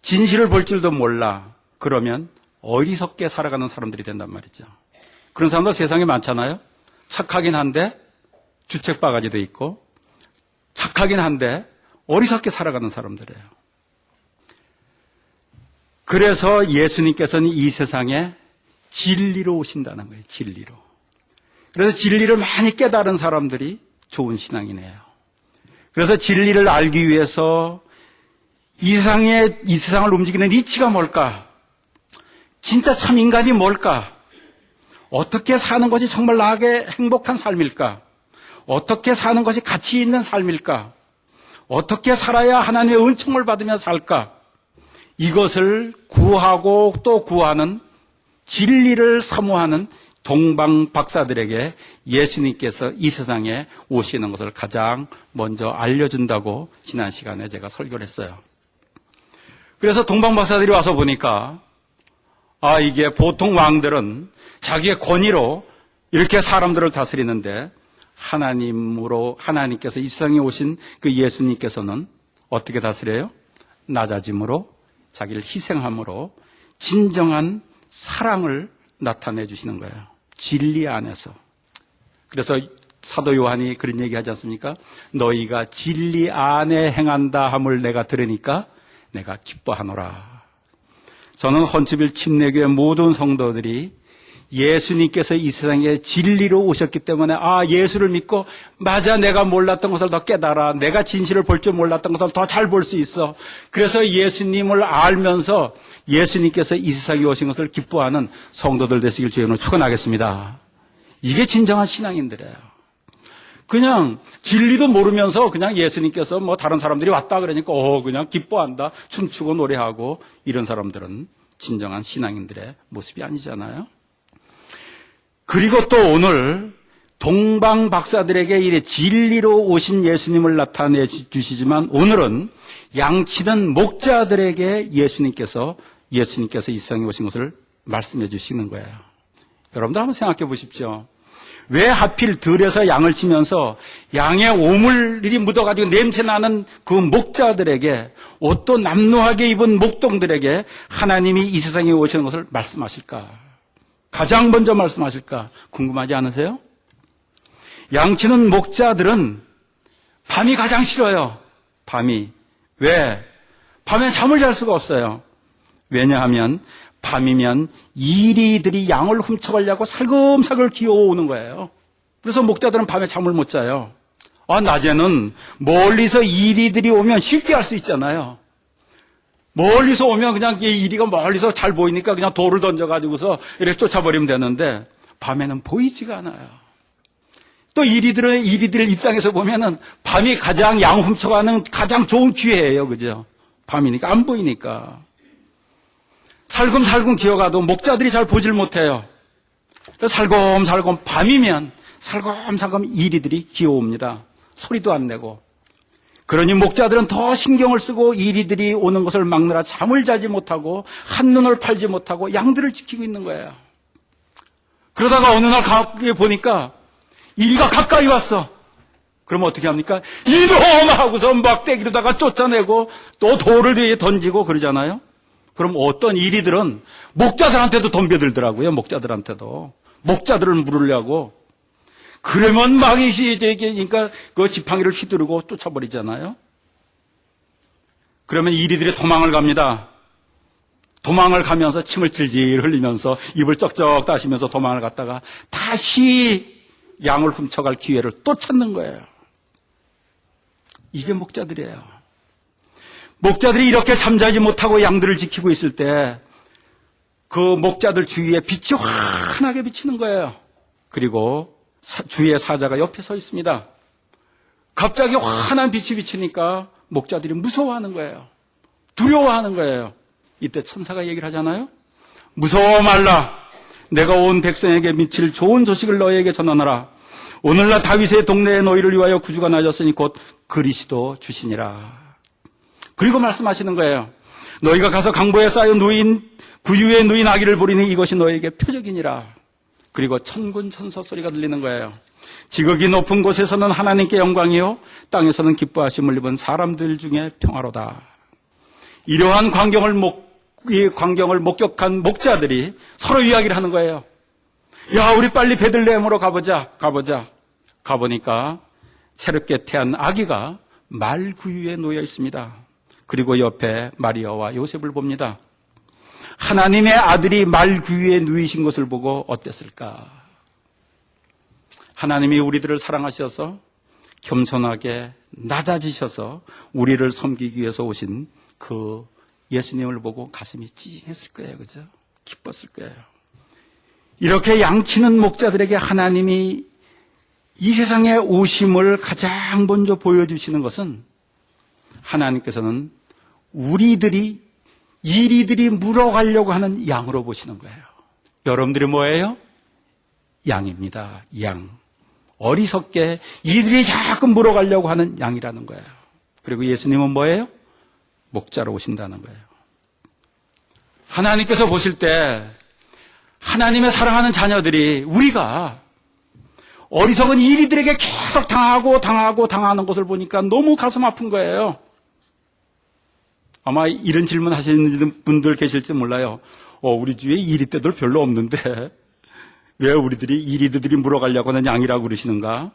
진실을 볼 줄도 몰라. 그러면 어리석게 살아가는 사람들이 된단 말이죠. 그런 사람들 세상에 많잖아요. 착하긴 한데 주책바가지도 있고, 착하긴 한데 어리석게 살아가는 사람들이에요. 그래서 예수님께서는 이 세상에 진리로 오신다는 거예요. 진리로. 그래서 진리를 많이 깨달은 사람들이 좋은 신앙이네요. 그래서 진리를 알기 위해서 이 세상을 움직이는 이치가 뭘까? 진짜 참 인간이 뭘까? 어떻게 사는 것이 정말 나에게 행복한 삶일까? 어떻게 사는 것이 가치 있는 삶일까? 어떻게 살아야 하나님의 은총을 받으며 살까? 이것을 구하고 또 구하는, 진리를 사모하는 동방 박사들에게 예수님께서 이 세상에 오시는 것을 가장 먼저 알려준다고 지난 시간에 제가 설교를 했어요. 그래서 동방 박사들이 와서 보니까, 이게 보통 왕들은 자기의 권위로 이렇게 사람들을 다스리는데, 하나님께서 이 세상에 오신 그 예수님께서는 어떻게 다스려요? 낮아짐으로, 자기를 희생함으로 진정한 사랑을 나타내 주시는 거예요. 진리 안에서. 그래서 사도 요한이 그런 얘기 하지 않습니까? 너희가 진리 안에 행한다 함을 내가 들으니까 내가 기뻐하노라. 저는 헌치빌 침례교회 모든 성도들이 예수님께서 이 세상에 진리로 오셨기 때문에 예수를 믿고 맞아, 내가 몰랐던 것을 더 깨달아, 내가 진실을 볼 줄 몰랐던 것을 더 잘 볼 수 있어. 그래서 예수님을 알면서 예수님께서 이 세상에 오신 것을 기뻐하는 성도들 되시길 주님으로 축원하겠습니다. 이게 진정한 신앙인들이에요. 그냥 진리도 모르면서 그냥 예수님께서 다른 사람들이 왔다 그러니까 그냥 기뻐한다, 춤추고 노래하고, 이런 사람들은 진정한 신앙인들의 모습이 아니잖아요. 그리고 또 오늘 동방 박사들에게 이래 진리로 오신 예수님을 나타내 주시지만, 오늘은 양치는 목자들에게 예수님께서 이 세상에 오신 것을 말씀해 주시는 거예요. 여러분들 한번 생각해 보십시오. 왜 하필 들에서 양을 치면서 양의 오물이 묻어가지고 냄새나는 그 목자들에게, 옷도 남루하게 입은 목동들에게 하나님이 이 세상에 오시는 것을 말씀하실까? 가장 먼저 말씀하실까 궁금하지 않으세요? 양치는 목자들은 밤이 가장 싫어요. 밤이. 왜? 밤에 잠을 잘 수가 없어요. 왜냐하면 밤이면 이리들이 양을 훔쳐가려고 살금살금 기어오는 거예요. 그래서 목자들은 밤에 잠을 못 자요. 낮에는 멀리서 이리들이 오면 쉽게 할 수 있잖아요. 멀리서 오면 그냥 이리가 멀리서 잘 보이니까 그냥 돌을 던져가지고서 이렇게 쫓아버리면 되는데, 밤에는 보이지가 않아요. 또 이리들 입장에서 보면은 밤이 가장 양 훔쳐가는 가장 좋은 기회예요. 그죠? 밤이니까, 안 보이니까. 살금살금 기어가도 목자들이 잘 보질 못해요. 그래서 살금살금 밤이면 살금살금 이리들이 기어옵니다. 소리도 안 내고. 그러니 목자들은 더 신경을 쓰고 이리들이 오는 것을 막느라 잠을 자지 못하고 한눈을 팔지 못하고 양들을 지키고 있는 거예요. 그러다가 어느 날 보니까 이리가 가까이 왔어. 그러면 어떻게 합니까? 이놈 하고서 막대기로다가 쫓아내고 또 돌을 뒤에 던지고 그러잖아요. 그럼 어떤 이리들은 목자들한테도 덤벼들더라고요. 목자들을 물으려고. 그러면 마귀시 되니까 그 지팡이를 휘두르고 쫓아버리잖아요. 그러면 이리들이 도망을 갑니다. 도망을 가면서 침을 질질 흘리면서 입을 쩍쩍 따시면서 도망을 갔다가 다시 양을 훔쳐갈 기회를 또 찾는 거예요. 이게 목자들이에요. 목자들이 이렇게 잠자지 못하고 양들을 지키고 있을 때 그 목자들 주위에 빛이 환하게 비치는 거예요. 그리고 주위에 사자가 옆에 서 있습니다. 갑자기 환한 빛이 비치니까 목자들이 무서워하는 거예요. 두려워하는 거예요. 이때 천사가 얘기를 하잖아요. 무서워 말라. 내가 온 백성에게 미칠 좋은 소식을 너희에게 전하노라. 오늘날 다윗의 동네에 너희를 위하여 구주가 나셨으니 곧 그리스도 주시니라. 그리고 말씀하시는 거예요. 너희가 가서 강보에 쌓여 누인 구유에 누인 아기를 보리니 이것이 너희에게 표적이니라. 그리고 천군 천사 소리가 들리는 거예요. 지극히 높은 곳에서는 하나님께 영광이요 땅에서는 기뻐하심을 입은 사람들 중에 평화로다. 이러한 광경을 목격한 목자들이 서로 이야기를 하는 거예요. 야, 우리 빨리 베들레헴으로 가보자. 가보니까 새롭게 태어난 아기가 말 구유에 놓여 있습니다. 그리고 옆에 마리아와 요셉을 봅니다. 하나님의 아들이 말 구유에 누이신 것을 보고 어땠을까? 하나님이 우리들을 사랑하셔서 겸손하게 낮아지셔서 우리를 섬기기 위해서 오신 그 예수님을 보고 가슴이 찡했을 거예요. 그죠? 기뻤을 거예요. 이렇게 양치는 목자들에게 하나님이 이 세상에 오심을 가장 먼저 보여주시는 것은 하나님께서는 이리들이 물어가려고 하는 양으로 보시는 거예요. 여러분들이 뭐예요? 양입니다. 양. 어리석게 이들이 자꾸 물어가려고 하는 양이라는 거예요. 그리고 예수님은 뭐예요? 목자로 오신다는 거예요. 하나님께서 보실 때 하나님의 사랑하는 자녀들이 우리가 어리석은 이리들에게 계속 당하는 것을 보니까 너무 가슴 아픈 거예요. 아마 이런 질문 하시는 분들 계실지 몰라요. 우리 주위에 이리떼들 별로 없는데 왜 우리들이 이리들이 물어가려고 하는 양이라고 그러시는가?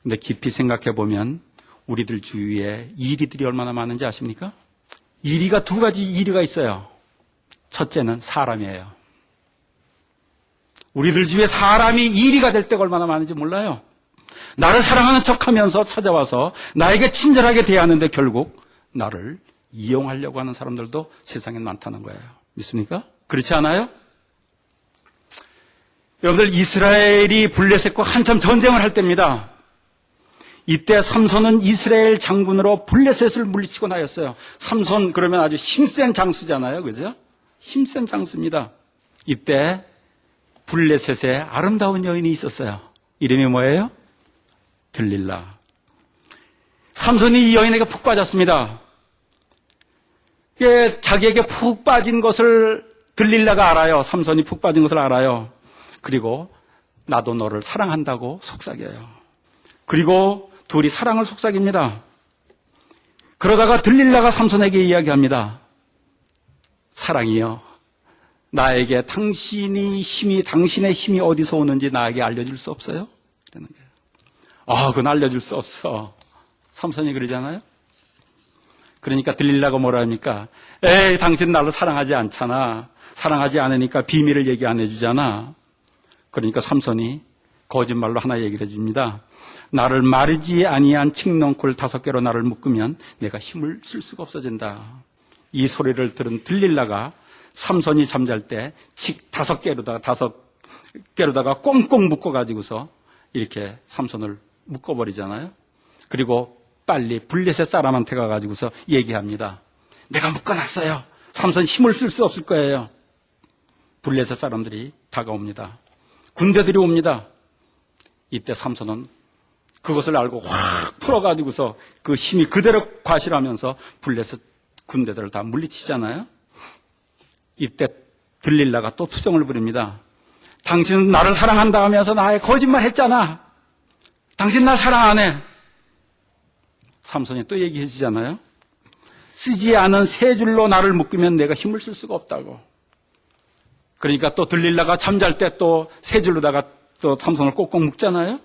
근데 깊이 생각해 보면 우리들 주위에 이리들이 얼마나 많은지 아십니까? 이리가 두 가지 이리가 있어요. 첫째는 사람이에요. 우리들 주위에 사람이 이리가 될 때가 얼마나 많은지 몰라요. 나를 사랑하는 척하면서 찾아와서 나에게 친절하게 대하는데 결국 나를 이용하려고 하는 사람들도 세상에 많다는 거예요. 믿습니까? 그렇지 않아요? 여러분들, 이스라엘이 블레셋과 한참 전쟁을 할 때입니다. 이때 삼손은 이스라엘 장군으로 블레셋을 물리치고 나였어요. 삼손 그러면 아주 힘센 장수잖아요. 그죠? 힘센 장수입니다. 이때 블레셋에 아름다운 여인이 있었어요. 이름이 뭐예요? 들릴라. 삼손이 이 여인에게 푹 빠졌습니다. 자기에게 푹 빠진 것을 들릴라가 알아요. 삼손이 푹 빠진 것을 알아요. 그리고 나도 너를 사랑한다고 속삭여요. 그리고 둘이 사랑을 속삭입니다. 그러다가 들릴라가 삼손에게 이야기합니다. 사랑이요, 나에게 당신의 힘이 어디서 오는지 나에게 알려줄 수 없어요? 그러는 거예요. 그건 알려줄 수 없어. 삼손이 그러잖아요. 그러니까 들릴라가 뭐라 합니까? 당신 나를 사랑하지 않잖아. 사랑하지 않으니까 비밀을 얘기 안 해주잖아. 그러니까 삼손이 거짓말로 하나 얘기를 해줍니다. 나를 마르지 아니한 칡넝쿨 5개로 나를 묶으면 내가 힘을 쓸 수가 없어진다. 이 소리를 들은 들릴라가 삼손이 잠잘 때 칡 5개로다가 꽁꽁 묶어가지고서 이렇게 삼손을 묶어버리잖아요. 그리고 빨리 블레셋 사람한테 가가지고서 얘기합니다. 내가 묶어놨어요. 삼손 힘을 쓸 수 없을 거예요. 블레셋 사람들이 다가옵니다. 군대들이 옵니다. 이때 삼손은 그것을 알고 확 풀어가지고서 그 힘이 그대로 과실하면서 블레셋 군대들을 다 물리치잖아요. 이때 들릴라가 또 투정을 부립니다. 당신은 나를 사랑한다 하면서 나의 거짓말 했잖아. 당신 날 사랑 안 해. 삼손이 또 얘기해 주잖아요. 쓰지 않은 세 줄로 나를 묶으면 내가 힘을 쓸 수가 없다고. 그러니까 또 들릴라가 잠잘 때 또 세 줄로다가 또 삼손을 꼭꼭 묶잖아요.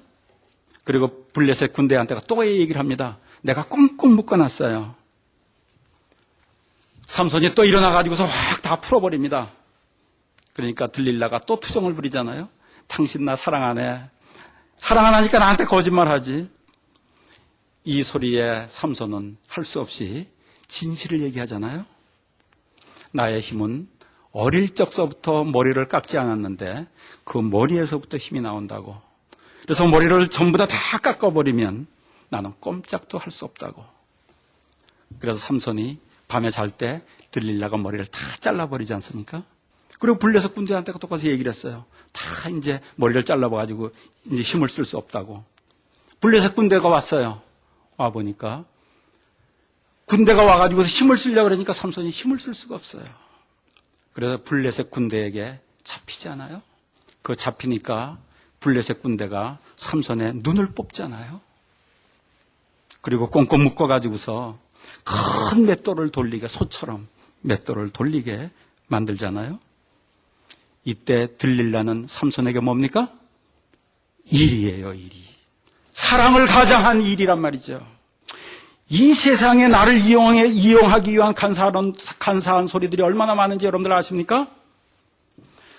그리고 블레셋 군대한테가 또 얘기를 합니다. 내가 꽁꽁 묶어놨어요. 삼손이 또 일어나가지고서 확 다 풀어버립니다. 그러니까 들릴라가 또 투정을 부리잖아요. 당신 나 사랑 안 해. 사랑 안 하니까 나한테 거짓말하지. 이 소리에 삼손은 할 수 없이 진실을 얘기하잖아요. 나의 힘은 어릴 적서부터 머리를 깎지 않았는데 그 머리에서부터 힘이 나온다고. 그래서 머리를 전부 다 깎아버리면 나는 꼼짝도 할 수 없다고. 그래서 삼손이 밤에 잘 때 들릴라가 머리를 다 잘라버리지 않습니까? 그리고 블레셋 군대한테 똑같이 얘기를 했어요. 다 이제 머리를 잘라봐가지고 이제 힘을 쓸 수 없다고. 블레셋 군대가 왔어요. 와보니까 군대가 와가지고서 힘을 쓰려고 그러니까 삼손이 힘을 쓸 수가 없어요. 그래서 블레셋 군대에게 잡히지 않아요? 그 잡히니까 블레셋 군대가 삼손의 눈을 뽑잖아요. 그리고 꽁꽁 묶어가지고서 큰 맷돌을 돌리게, 소처럼 맷돌을 돌리게 만들잖아요. 이때 들릴라는 삼손에게 뭡니까? 일이에요, 일이. 사랑을 가장한 일이란 말이죠. 이 세상에 나를 이용하기 위한 간사한 소리들이 얼마나 많은지 여러분들 아십니까?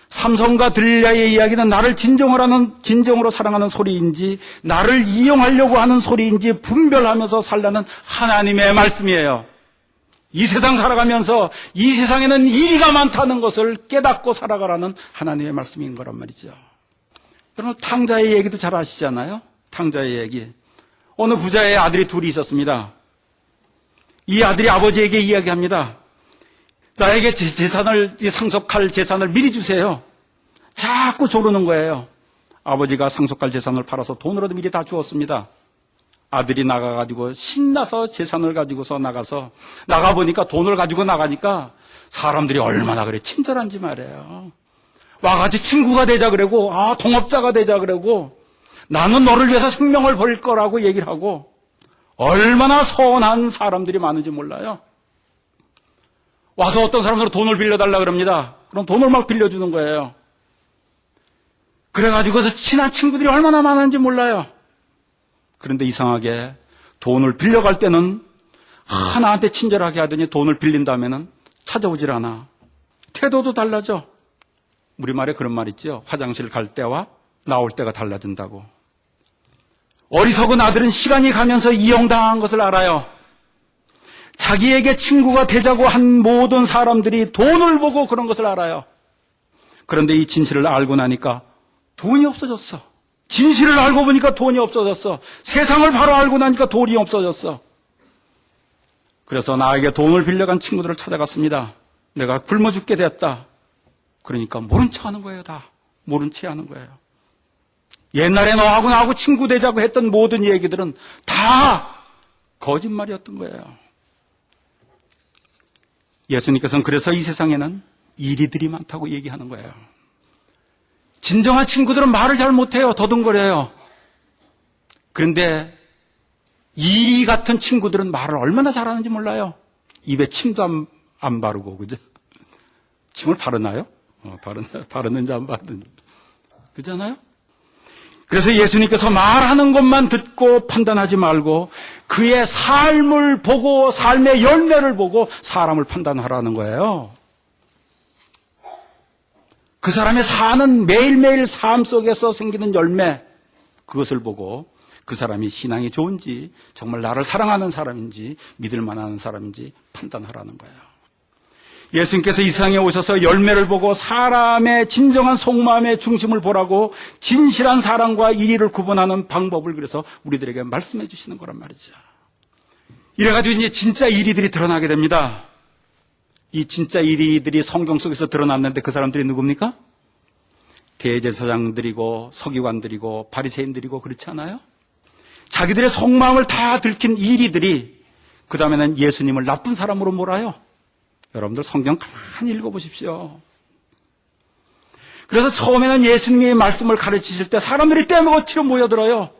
삼손과 들릴라의 이야기는 나를 진정으로 사랑하는 소리인지 나를 이용하려고 하는 소리인지 분별하면서 살라는 하나님의 말씀이에요. 이 세상 살아가면서 이 세상에는 이리가 많다는 것을 깨닫고 살아가라는 하나님의 말씀인 거란 말이죠. 여러분 탕자의 얘기도 잘 아시잖아요. 탕자의 얘기. 어느 부자의 아들이 둘이 있었습니다. 이 아들이 아버지에게 이야기합니다. 나에게 상속할 재산을 미리 주세요. 자꾸 조르는 거예요. 아버지가 상속할 재산을 팔아서 돈으로도 미리 다 주었습니다. 아들이 나가가지고 신나서 재산을 가지고서 나가보니까 돈을 가지고 나가니까 사람들이 얼마나 그래 친절한지 말이에요. 와가지고 친구가 되자 그러고, 동업자가 되자 그러고, 나는 너를 위해서 생명을 걸 거라고 얘기를 하고, 얼마나 선한 사람들이 많은지 몰라요. 와서 어떤 사람들은 돈을 빌려달라 그럽니다. 그럼 돈을 막 빌려주는 거예요. 그래가지고서 친한 친구들이 얼마나 많은지 몰라요. 그런데 이상하게 돈을 빌려갈 때는 하나한테 친절하게 하더니 돈을 빌린 다음에는 찾아오질 않아. 태도도 달라져. 우리말에 그런 말 있죠. 화장실 갈 때와 나올 때가 달라진다고. 어리석은 아들은 시간이 가면서 이용당한 것을 알아요. 자기에게 친구가 되자고 한 모든 사람들이 돈을 보고 그런 것을 알아요. 그런데 이 진실을 알고 나니까 돈이 없어졌어. 진실을 알고 보니까 돈이 없어졌어. 세상을 바로 알고 나니까 돈이 없어졌어. 그래서 나에게 돈을 빌려간 친구들을 찾아갔습니다. 내가 굶어 죽게 됐다. 그러니까 모른 척 하는 거예요, 다. 모른 체 하는 거예요. 옛날에 너하고 나하고 친구 되자고 했던 모든 얘기들은 다 거짓말이었던 거예요. 예수님께서는 그래서 이 세상에는 이리들이 많다고 얘기하는 거예요. 진정한 친구들은 말을 잘 못해요. 더듬거려요. 그런데 이리 같은 친구들은 말을 얼마나 잘하는지 몰라요. 입에 침도 안 바르고, 그죠? 침을 바르나요? 바르는지 안 바르는지. 그렇잖아요? 그래서 예수님께서 말하는 것만 듣고 판단하지 말고 그의 삶을 보고 삶의 열매를 보고 사람을 판단하라는 거예요. 그 사람의 사는 매일매일 삶 속에서 생기는 열매, 그것을 보고 그 사람이 신앙이 좋은지 정말 나를 사랑하는 사람인지 믿을 만한 사람인지 판단하라는 거예요. 예수님께서 이 세상에 오셔서 열매를 보고 사람의 진정한 속마음의 중심을 보라고 진실한 사랑과 이리를 구분하는 방법을 그래서 우리들에게 말씀해 주시는 거란 말이죠. 이래가지고 이제 진짜 이리들이 드러나게 됩니다. 이 진짜 이리들이 성경 속에서 드러났는데 그 사람들이 누굽니까? 대제사장들이고 서기관들이고 바리새인들이고 그렇지 않아요? 자기들의 속마음을 다 들킨 이리들이 그 다음에는 예수님을 나쁜 사람으로 몰아요. 여러분들 성경 가만히 읽어보십시오. 그래서 처음에는 예수님이 말씀을 가르치실 때 사람들이 떼먹어치려 모여들어요.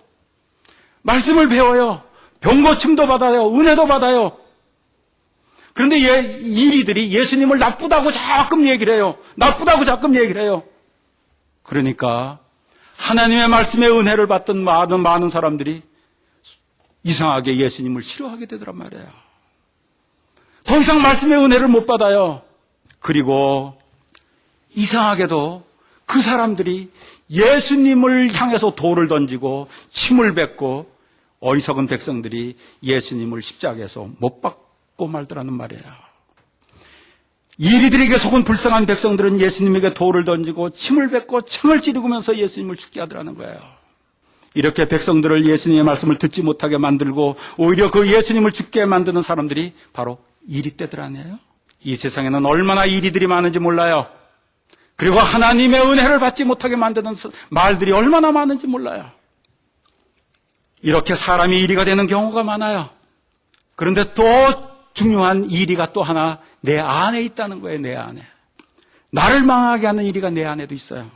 말씀을 배워요. 병고침도 받아요. 은혜도 받아요. 그런데 이리들이 예수님을 나쁘다고 자꾸 얘기를 해요. 나쁘다고 자꾸 얘기를 해요. 그러니까 하나님의 말씀에 은혜를 받던 많은 사람들이 이상하게 예수님을 싫어하게 되더란 말이에요. 더 이상 말씀의 은혜를 못 받아요. 그리고 이상하게도 그 사람들이 예수님을 향해서 돌을 던지고 침을 뱉고 어리석은 백성들이 예수님을 십자가에서 못 박고 말더라는 말이에요. 이리들에게 속은 불쌍한 백성들은 예수님에게 돌을 던지고 침을 뱉고 창을 찌르면서 예수님을 죽게 하더라는 거예요. 이렇게 백성들을 예수님의 말씀을 듣지 못하게 만들고 오히려 그 예수님을 죽게 만드는 사람들이 바로 이리떼들 아니에요? 이 세상에는 얼마나 이리들이 많은지 몰라요. 그리고 하나님의 은혜를 받지 못하게 만드는 말들이 얼마나 많은지 몰라요. 이렇게 사람이 이리가 되는 경우가 많아요. 그런데 또 중요한 이리가 또 하나 내 안에 있다는 거예요. 내 안에. 나를 망하게 하는 이리가 내 안에도 있어요.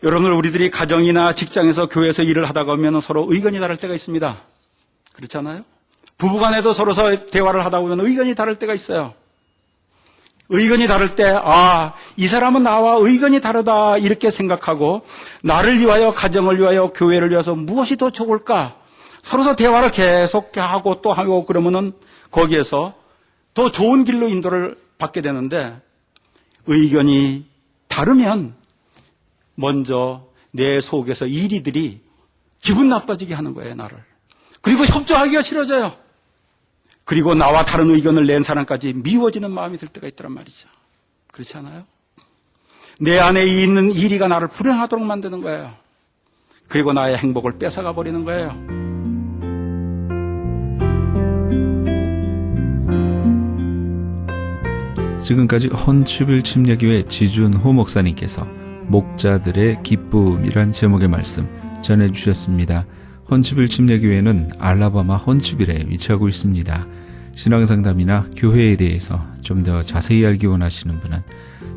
여러분, 우리들이 가정이나 직장에서 교회에서 일을 하다가 보면 서로 의견이 다를 때가 있습니다. 그렇잖아요? 부부간에도 서로 대화를 하다 보면 의견이 다를 때가 있어요. 의견이 다를 때, 이 사람은 나와 의견이 다르다 이렇게 생각하고 나를 위하여, 가정을 위하여, 교회를 위해서 무엇이 더 좋을까? 서로 대화를 계속 하고 또 하고 그러면은 거기에서 더 좋은 길로 인도를 받게 되는데 의견이 다르면 먼저 내 속에서 이리들이 기분 나빠지게 하는 거예요, 나를. 그리고 협조하기가 싫어져요. 그리고 나와 다른 의견을 낸 사람까지 미워지는 마음이 들 때가 있더란 말이죠. 그렇지 않아요? 내 안에 있는 이리가 나를 불행하도록 만드는 거예요. 그리고 나의 행복을 뺏어가 버리는 거예요. 지금까지 헌치빌 침례교회 지준호 목사님께서 목자들의 기쁨이란 제목의 말씀 전해주셨습니다. 헌치빌 침례교회는 알라바마 헌치빌에 위치하고 있습니다. 신앙상담이나 교회에 대해서 좀 더 자세히 알기 원하시는 분은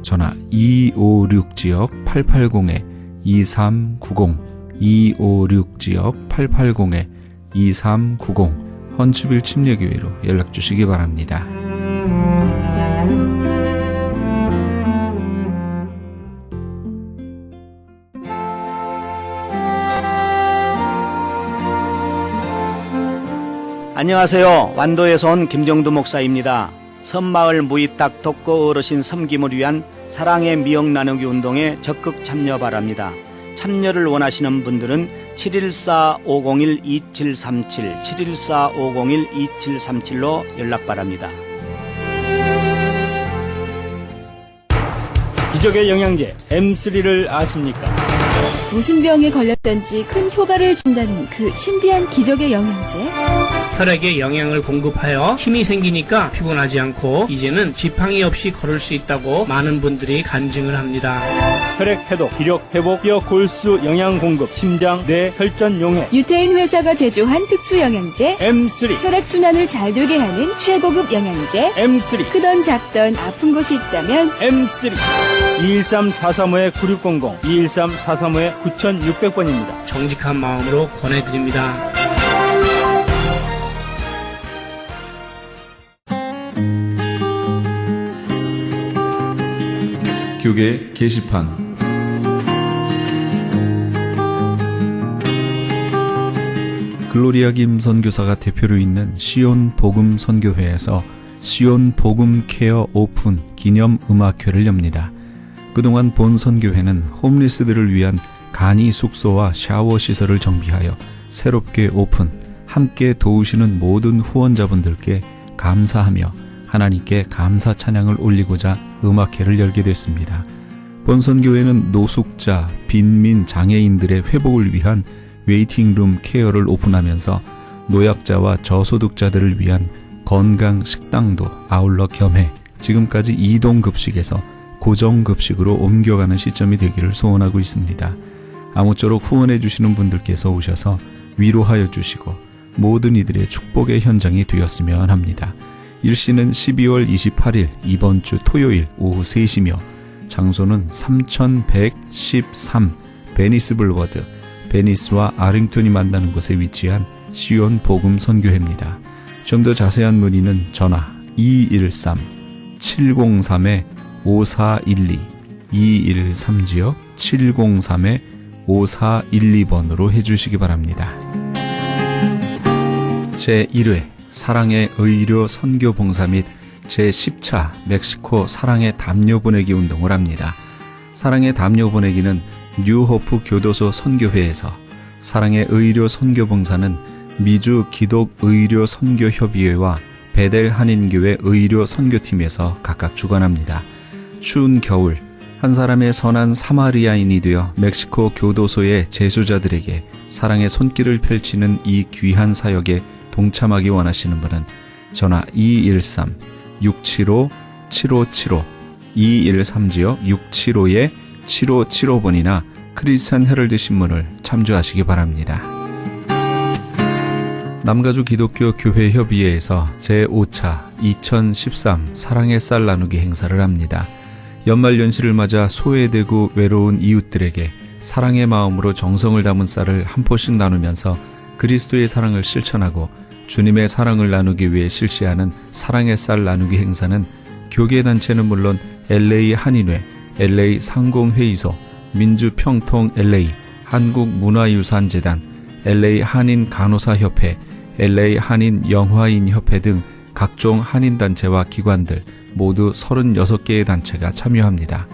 전화 256지역 880-2390 256지역 880-2390 헌치빌 침례교회로 연락 주시기 바랍니다. 안녕하세요. 완도에서 온 김정두 목사입니다. 섬마을 무입닥 독거 어르신 섬김을 위한 사랑의 미역 나누기 운동에 적극 참여 바랍니다. 참여를 원하시는 분들은 714-501-2737, 714-501-2737로 연락 바랍니다. 기적의 영양제 M3를 아십니까? 무슨 병에 걸렸던지 큰 효과를 준다는 그 신비한 기적의 영양제. 혈액에 영양을 공급하여 힘이 생기니까 피곤하지 않고 이제는 지팡이 없이 걸을 수 있다고 많은 분들이 간증을 합니다. 혈액 해독, 기력 회복, 뼈 골수 영양 공급, 심장, 뇌, 혈전 용해. 유태인 회사가 제조한 특수 영양제. M3. 혈액 순환을 잘 되게 하는 최고급 영양제. M3. 크던 작던 아픈 곳이 있다면 M3. 213-435-9600, 213-435-9600번입니다. 정직한 마음으로 권해드립니다. 교계 게시판. 글로리아 김 선교사가 대표로 있는 시온 복음 선교회에서 시온 복음 케어 오픈 기념 음악회를 엽니다. 그동안 본 선교회는 홈리스들을 위한 간이 숙소와 샤워 시설을 정비하여 새롭게 오픈, 함께 도우시는 모든 후원자분들께 감사하며 하나님께 감사 찬양을 올리고자 음악회를 열게 됐습니다. 본선교회는 노숙자, 빈민, 장애인들의 회복을 위한 웨이팅룸 케어를 오픈하면서 노약자와 저소득자들을 위한 건강 식당도 아울러 겸해 지금까지 이동급식에서 고정급식으로 옮겨가는 시점이 되기를 소원하고 있습니다. 아무쪼록 후원해 주시는 분들께서 오셔서 위로하여 주시고 모든 이들의 축복의 현장이 되었으면 합니다. 일시는 12월 28일 이번 주 토요일 오후 3시며 장소는 3113 베니스 블루워드, 베니스와 아링턴이 만나는 곳에 위치한 시온 복음 선교회입니다. 좀 더 자세한 문의는 전화 213-703-5412 213지역 5412번으로 해주시기 바랍니다. 제1회 사랑의 의료 선교 봉사 및 제10차 멕시코 사랑의 담요 보내기 운동을 합니다. 사랑의 담요 보내기는 뉴호프 교도소 선교회에서, 사랑의 의료 선교 봉사는 미주 기독 의료 선교 협의회와 베델 한인교회 의료 선교팀에서 각각 주관합니다. 추운 겨울 한 사람의 선한 사마리아인이 되어 멕시코 교도소의 재소자들에게 사랑의 손길을 펼치는 이 귀한 사역에 동참하기 원하시는 분은 전화 213-675-7575 213-675-7575번이나 크리스찬 헤럴드 신문을 참조하시기 바랍니다. 남가주 기독교 교회 협의회에서 제5차 2013 사랑의 쌀 나누기 행사를 합니다. 연말연시를 맞아 소외되고 외로운 이웃들에게 사랑의 마음으로 정성을 담은 쌀을 한 포씩 나누면서 그리스도의 사랑을 실천하고 주님의 사랑을 나누기 위해 실시하는 사랑의 쌀 나누기 행사는 교계단체는 물론 LA 한인회, LA 상공회의소, 민주평통 LA, 한국문화유산재단, LA 한인간호사협회, LA 한인영화인협회 등 각종 한인단체와 기관들 모두 36개의 단체가 참여합니다.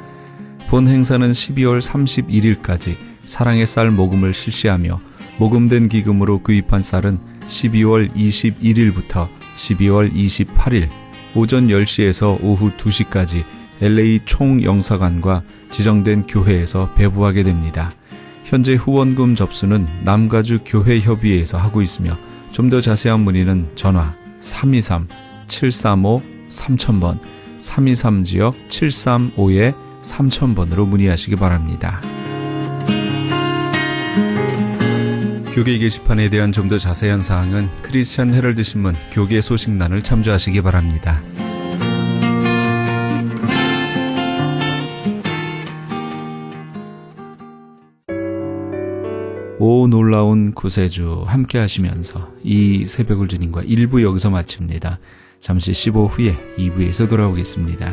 본 행사는 12월 31일까지 사랑의 쌀 모금을 실시하며 모금된 기금으로 구입한 쌀은 12월 21일부터 12월 28일 오전 10시에서 오후 2시까지 LA 총영사관과 지정된 교회에서 배부하게 됩니다. 현재 후원금 접수는 남가주 교회협의회에서 하고 있으며 좀 더 자세한 문의는 전화 323-735-3000번, 323-735-3000번으로 문의하시기 바랍니다. 교계 게시판에 대한 좀 더 자세한 사항은 크리스찬 헤럴드 신문 교계 소식란을 참조하시기 바랍니다. 오 놀라운 구세주 함께 하시면서 이 새벽을 주님과 1부 여기서 마칩니다. 잠시 15 후에 2부에서 돌아오겠습니다.